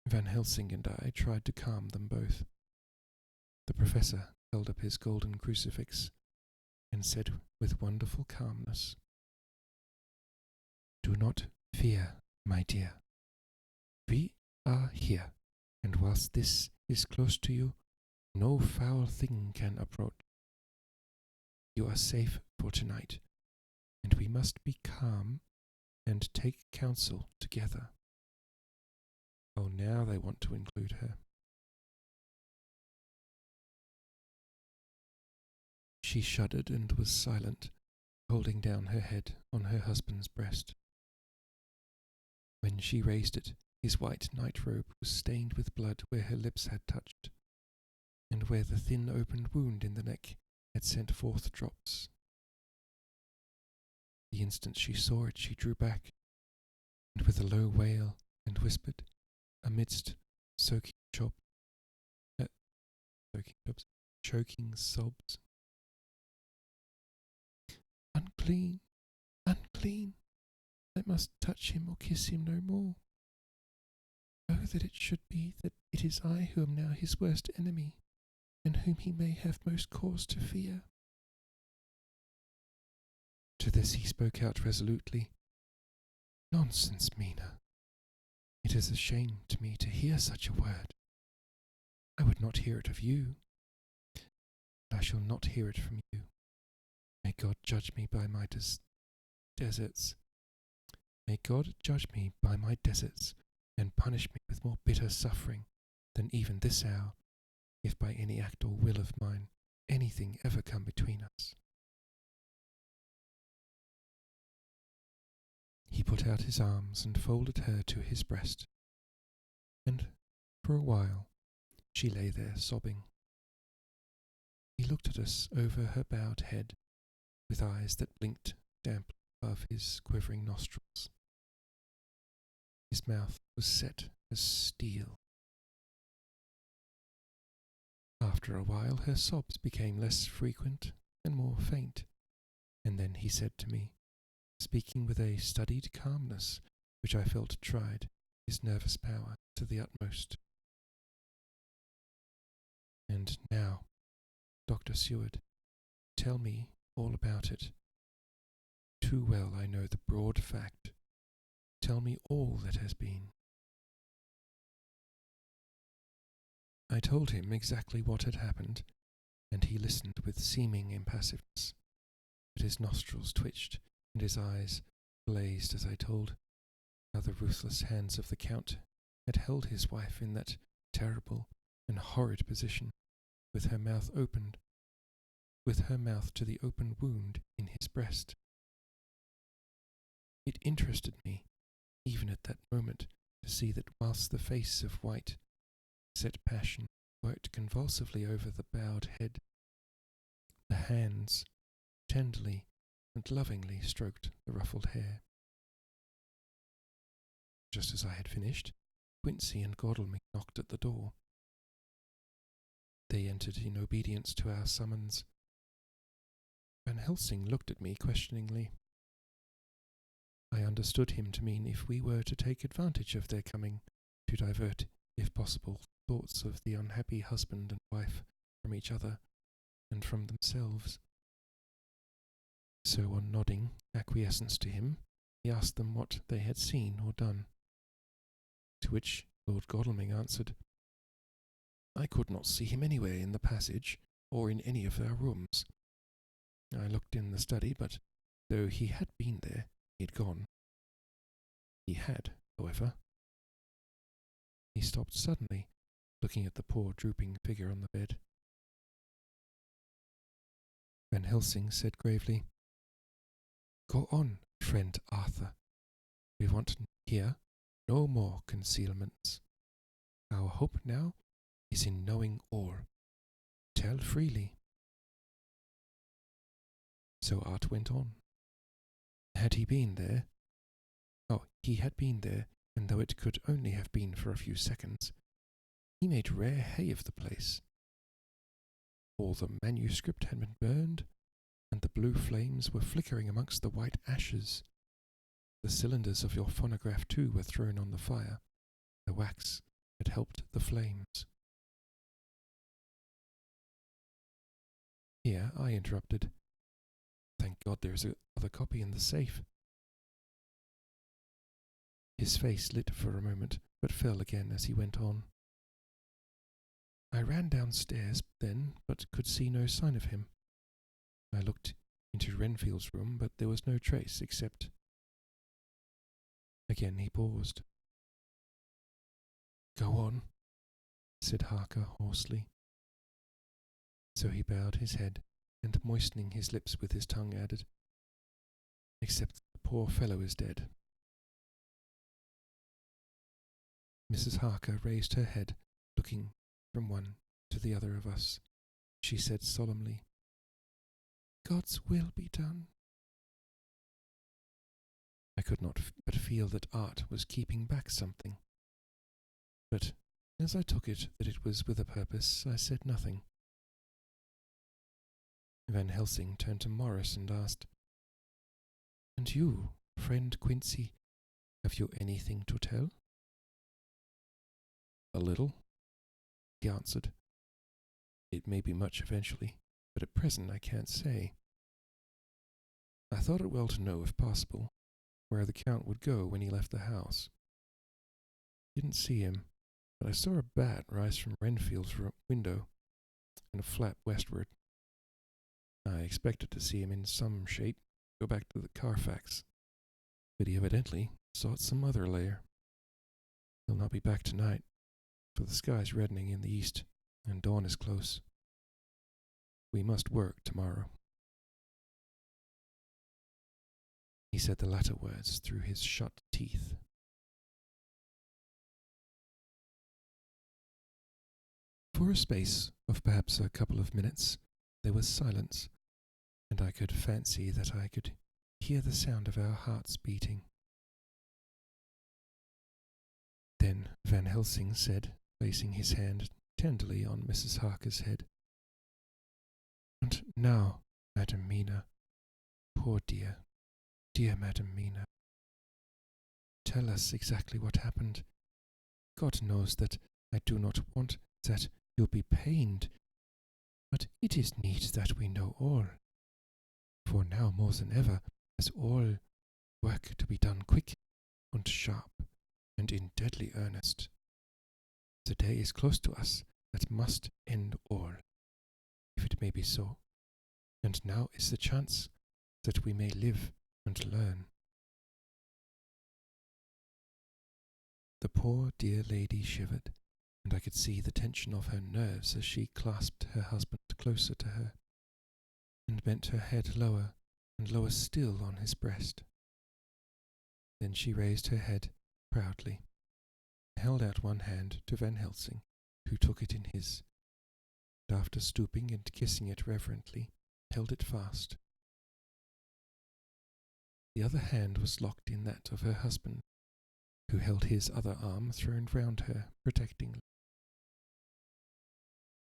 Van Helsing and I tried to calm them both. The professor held up his golden crucifix and said with wonderful calmness, "Do not fear, my dear. We are here, and whilst this is close to you, no foul thing can approach. You are safe for tonight, and we must be calm and take counsel together." Oh, now they want to include her. She shuddered and was silent, holding down her head on her husband's breast. When she raised it, his white nightrobe was stained with blood where her lips had touched, and where the thin opened wound in the neck had sent forth drops. The instant she saw it, she drew back, and with a low wail, and whispered, amidst choking sobs, "Unclean, unclean, I must touch him or kiss him no more. Oh, that it should be that it is I who am now his worst enemy, and whom he may have most cause to fear." To this he spoke out resolutely, "Nonsense, Mina. It is a shame to me to hear such a word. I would not hear it of you. I shall not hear it from you. May God judge me by my deserts. May God judge me by my deserts, and punish me with more bitter suffering than even this hour, if by any act or will of mine anything ever come between us." He put out his arms and folded her to his breast, and for a while she lay there sobbing. He looked at us over her bowed head, with eyes that blinked damply above his quivering nostrils. His mouth was set as steel. After a while her sobs became less frequent and more faint, and then he said to me, speaking with a studied calmness which I felt tried his nervous power to the utmost. "And now, Dr. Seward, tell me all about it. Too well I know the broad fact. Tell me all that has been." I told him exactly what had happened, and he listened with seeming impassiveness, but his nostrils twitched and his eyes blazed as I told how the ruthless hands of the Count had held his wife in that terrible and horrid position, with her mouth opened, with her mouth to the open wound in his breast. It interested me, even at that moment, to see that whilst the face of white, set passion worked convulsively over the bowed head, the hands tenderly and lovingly stroked the ruffled hair. Just as I had finished, Quincy and Godalming knocked at the door. They entered in obedience to our summons. Van Helsing looked at me questioningly. I understood him to mean if we were to take advantage of their coming, to divert, if possible, thoughts of the unhappy husband and wife from each other and from themselves. So on nodding acquiescence to him, he asked them what they had seen or done. To which Lord Godalming answered, "I could not see him anywhere in the passage or in any of our rooms. I looked in the study, but though he had been there, he had gone. He had, however—" He stopped suddenly, looking at the poor drooping figure on the bed. Van Helsing said gravely, "Go on, friend Arthur. We want here no more concealments. Our hope now is in knowing all. Tell freely." So Art went on. Had he been there? Oh, he had been there, and though it could only have been for a few seconds, he made rare hay of the place. All the manuscript had been burned, and the blue flames were flickering amongst the white ashes. The cylinders of your phonograph, too, were thrown on the fire. The wax had helped the flames. Here I interrupted. "Thank God there is another copy in the safe." His face lit for a moment, but fell again as he went on. "I ran downstairs then, but could see no sign of him. I looked into Renfield's room, but there was no trace except—" Again he paused. "Go on," said Harker hoarsely. So he bowed his head, and moistening his lips with his tongue added, "Except the poor fellow is dead." Mrs. Harker raised her head, looking from one to the other of us. She said solemnly, "God's will be done." I could not but feel that Art was keeping back something. But as I took it that it was with a purpose, I said nothing. Van Helsing turned to Morris and asked, "And you, friend Quincy, have you anything to tell?" "A little," he answered. "It may be much eventually, but at present I can't say. I thought it well to know, if possible, where the Count would go when he left the house. Didn't see him, but I saw a bat rise from Renfield's window and a flap westward. I expected to see him in some shape go back to the Carfax, but he evidently sought some other lair. He'll not be back tonight, for the sky's reddening in the east and dawn is close. We must work tomorrow." He said the latter words through his shut teeth. For a space of perhaps a couple of minutes, there was silence, and I could fancy that I could hear the sound of our hearts beating. Van Helsing said, placing his hand tenderly on Mrs. Harker's head. And now, Madam Mina, poor dear, dear Madam Mina, tell us exactly what happened. God knows that I do not want that you be pained, but it is need that we know all. For now more than ever has all work to be done quick and sharp, and in deadly earnest. The day is close to us that must end all, if it may be so, and now is the chance that we may live and learn. The poor dear lady shivered, and I could see the tension of her nerves as she clasped her husband closer to her, and bent her head lower and lower still on his breast. Then she raised her head proudly, held out one hand to Van Helsing, who took it in his, and after stooping and kissing it reverently, held it fast. The other hand was locked in that of her husband, who held his other arm thrown round her protectingly.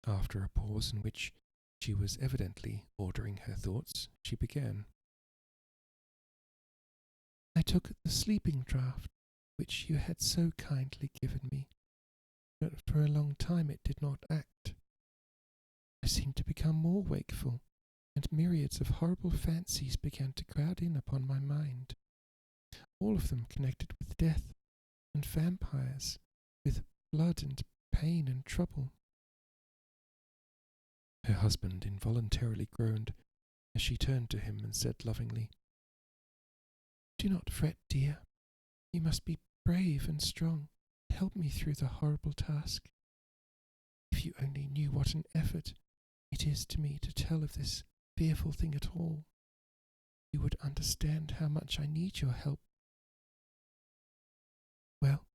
After a pause in which she was evidently ordering her thoughts, she began. I took the sleeping draught which you had so kindly given me, but for a long time it did not act. I seemed to become more wakeful, and myriads of horrible fancies began to crowd in upon my mind, all of them connected with death and vampires, with blood and pain and trouble. Her husband involuntarily groaned as she turned to him and said lovingly, Do not fret, dear. You must be brave and strong. Help me through the horrible task. If you only knew what an effort it is to me to tell of this fearful thing at all, you would understand how much I need your help. Well,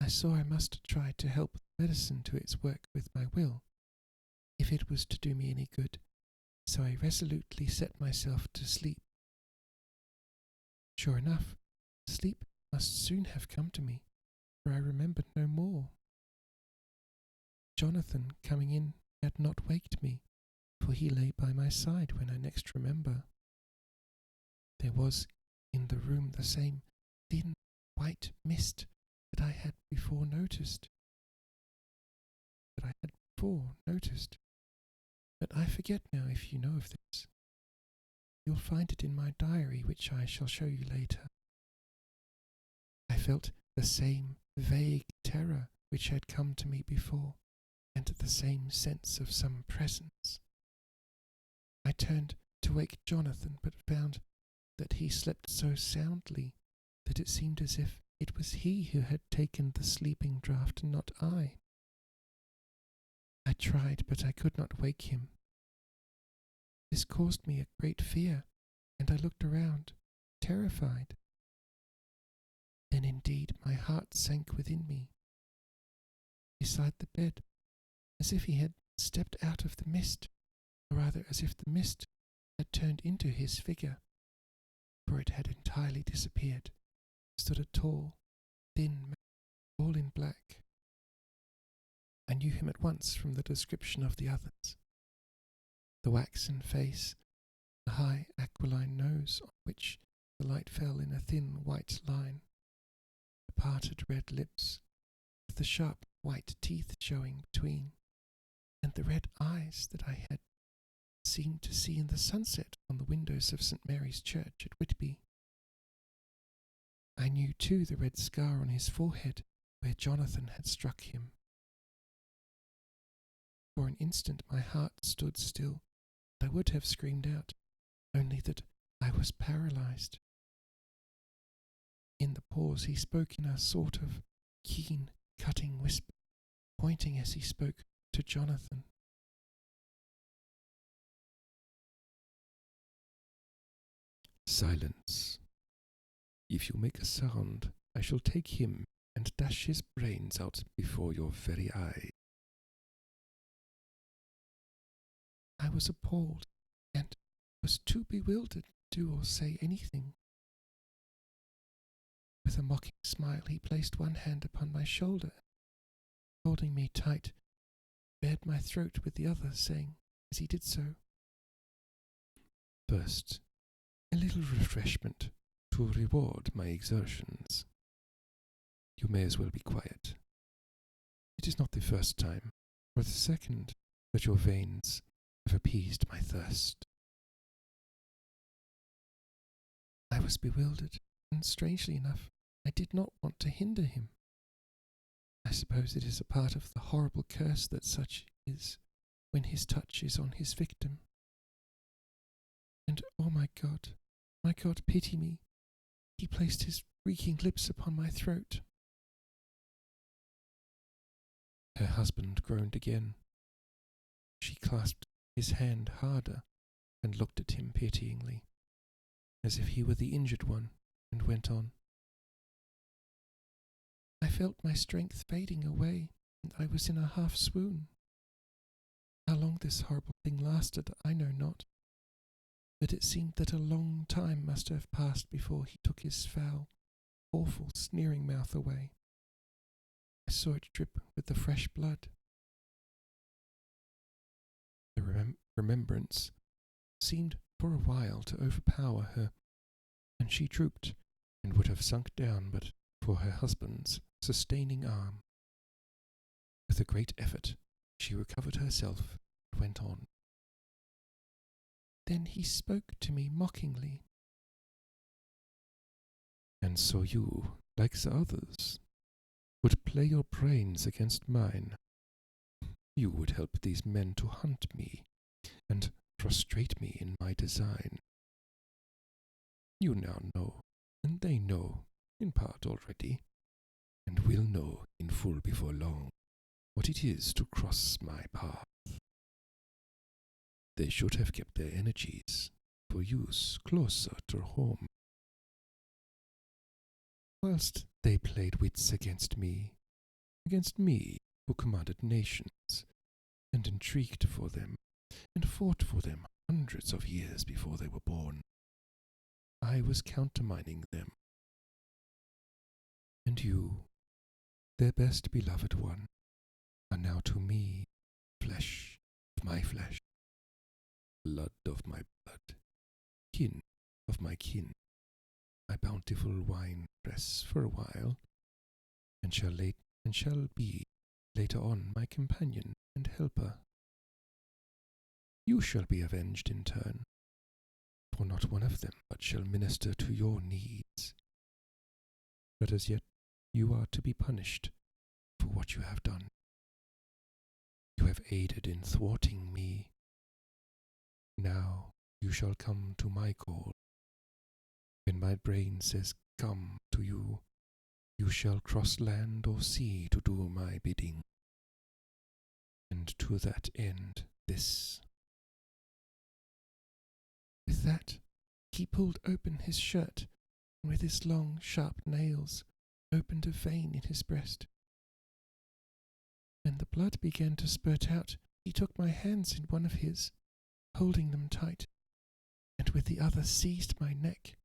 I saw I must try to help medicine to its work with my will, if it was to do me any good, so I resolutely set myself to sleep. Sure enough, sleep must soon have come to me, for I remembered no more. Jonathan, coming in, had not waked me, for he lay by my side when I next remember. There was in the room the same thin white mist that I had before noticed. But I forget now if you know of this. You'll find it in my diary, which I shall show you later. I felt the same vague terror which had come to me before, and the same sense of some presence. I turned to wake Jonathan, but found that he slept so soundly that it seemed as if it was he who had taken the sleeping draught and not I. I tried, but I could not wake him. This caused me a great fear, and I looked around, terrified. Then indeed my heart sank within me. Beside the bed, as if he had stepped out of the mist, or rather as if the mist had turned into his figure, for it had entirely disappeared, stood a tall, thin man, all in black. I knew him at once from the description of the others. The waxen face, the high aquiline nose on which the light fell in a thin white line, the parted red lips, with the sharp white teeth showing between, and the red eyes that I had seemed to see in the sunset on the windows of St. Mary's Church at Whitby. I knew too the red scar on his forehead where Jonathan had struck him. For an instant my heart stood still, and I would have screamed out, only that I was paralyzed. In the pause he spoke in a sort of keen, cutting whisper, pointing as he spoke to Jonathan. Silence. If you make a sound, I shall take him and dash his brains out before your very eye. I was appalled, and was too bewildered to do or say anything. With a mocking smile he placed one hand upon my shoulder holding me tight, bared my throat with the other, saying, as he did so, "First, a little refreshment to reward my exertions. You may as well be quiet. It is not the first time, or the second, that your veins have appeased my thirst." I was bewildered, and strangely enough, I did not want to hinder him. I suppose it is a part of the horrible curse that such is when his touch is on his victim. And oh my God, pity me. He placed his reeking lips upon my throat. Her husband groaned again. She clasped his hand harder and looked at him pityingly, as if he were the injured one, and went on. I felt my strength fading away, and I was in a half swoon. How long this horrible thing lasted, I know not, but it seemed that a long time must have passed before he took his foul, awful, sneering mouth away. I saw it drip with the fresh blood. The remembrance seemed for a while to overpower her, and she drooped and would have sunk down but for her husband's sustaining arm. With a great effort, she recovered herself and went on. Then he spoke to me mockingly. "And so you, like the others, would play your brains against mine. You would help these men to hunt me and frustrate me in my design. You now know, and they know, in part already, and will know in full before long, what it is to cross my path. They should have kept their energies for use closer to home. Whilst they played wits against me who commanded nations, and intrigued for them, and fought for them hundreds of years before they were born, I was countermining them. And you, their best beloved one, are now to me flesh of my flesh, blood of my blood, kin of my kin, my bountiful wine press for a while, and shall be later on my companion and helper. You shall be avenged in turn, for not one of them but shall minister to your needs. But as yet you are to be punished for what you have done. You have aided in thwarting me. Now you shall come to my call. When my brain says come to you, you shall cross land or sea to do my bidding. And to that end this. With that, he pulled open his shirt, and with his long, sharp nails opened a vein in his breast. When the blood began to spurt out, he took my hands in one of his, holding them tight, and with the other seized my neck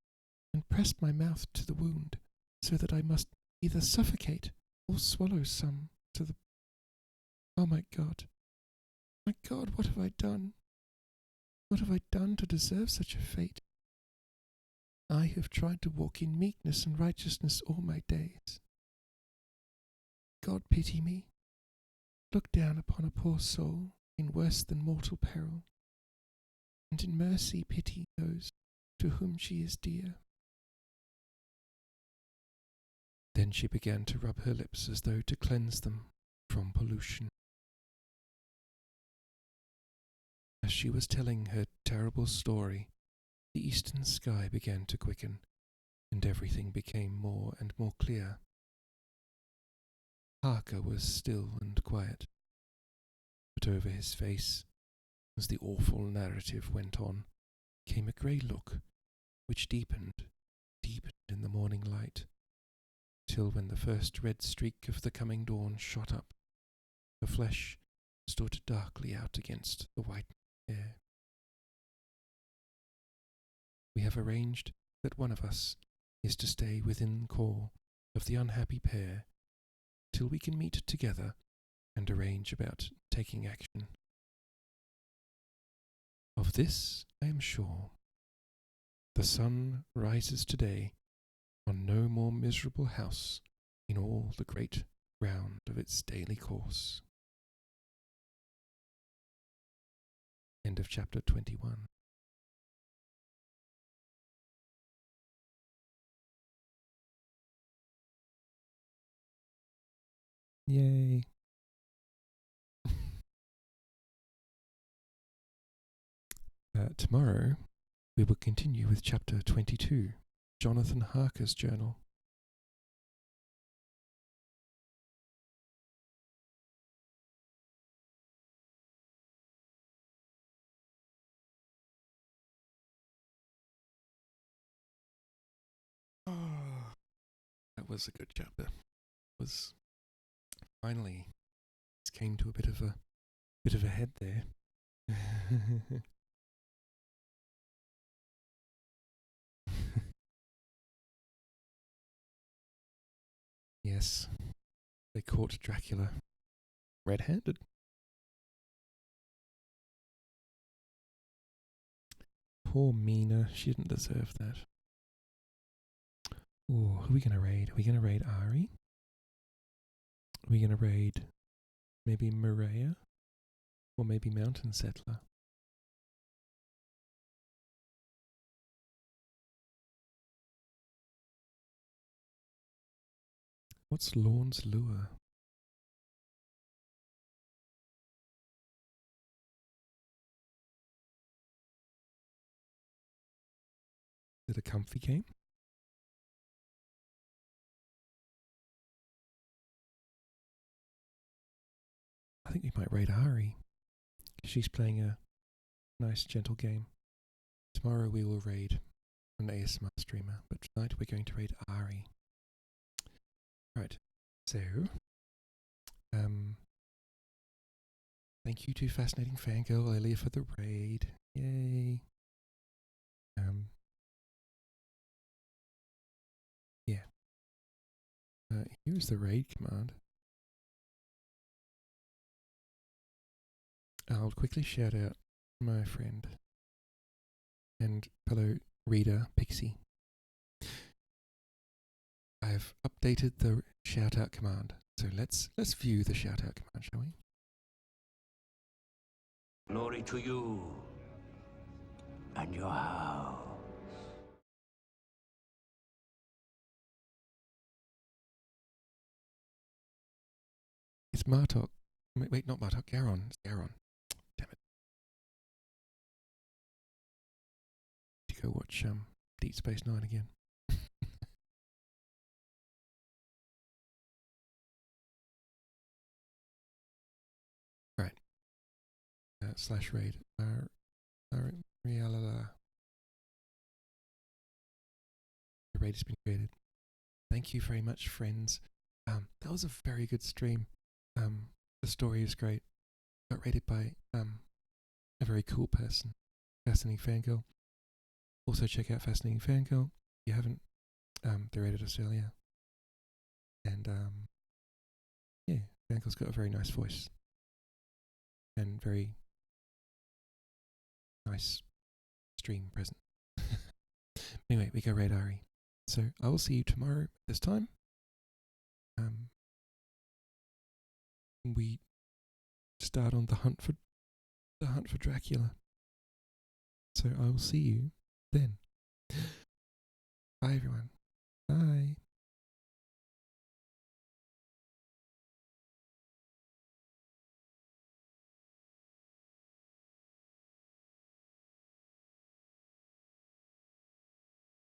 and pressed my mouth to the wound, so that I must either suffocate or swallow some to the... Oh, my God, what have I done? What have I done to deserve such a fate? I have tried to walk in meekness and righteousness all my days. God pity me. Look down upon a poor soul in worse than mortal peril, and in mercy pity those to whom she is dear. Then she began to rub her lips as though to cleanse them from pollution. As she was telling her terrible story, the eastern sky began to quicken, and everything became more and more clear. Harker was still and quiet, but over his face, as the awful narrative went on, came a grey look, which deepened in the morning light, till when the first red streak of the coming dawn shot up, the flesh stood darkly out against the white air. We have arranged that one of us is to stay within call of the unhappy pair till we can meet together and arrange about taking action. Of this I am sure. The sun rises today on no more miserable house in all the great round of its daily course. End of chapter 21. Yay. Tomorrow, we will continue with chapter 22, Jonathan Harker's journal. Oh, that was a good chapter. It was finally it came to a bit of a head there. Yes, they caught Dracula red-handed. Poor Mina, she didn't deserve that. Oh, who are we going to raid? Are we going to raid Ari? Are we going to raid maybe Maria? Or maybe Mountain Settler? What's Lorne's lure? Is it a comfy game? I think we might raid Ari. She's playing a nice, gentle game. Tomorrow we will raid an ASMR streamer, but tonight we're going to raid Ari. Right, so, thank you to Fascinating Fangirl earlier for the raid. Yay. Yeah. Here's the raid command. I'll quickly shout out my friend and fellow reader, Pixie. I've updated the shout out command. So let's view the shout out command, shall we? Glory to you and your house. It's Martok. Wait, not Martok, Garon. It's Garon. Damn it. To go watch Deep Space Nine again. Right. Slash raid. The raid has been created. Thank you very much, friends. That was a very good stream. The story is great. Got rated by a very cool person, Fascinating Fangirl. Also check out Fascinating Fangirl. If you haven't, they rated us earlier. And yeah, Fangirl's got a very nice voice. And very nice stream present. Anyway, we go raid Ari. So I will see you tomorrow at this time. We start on the hunt for Dracula. So I will see you then. Bye everyone. Bye.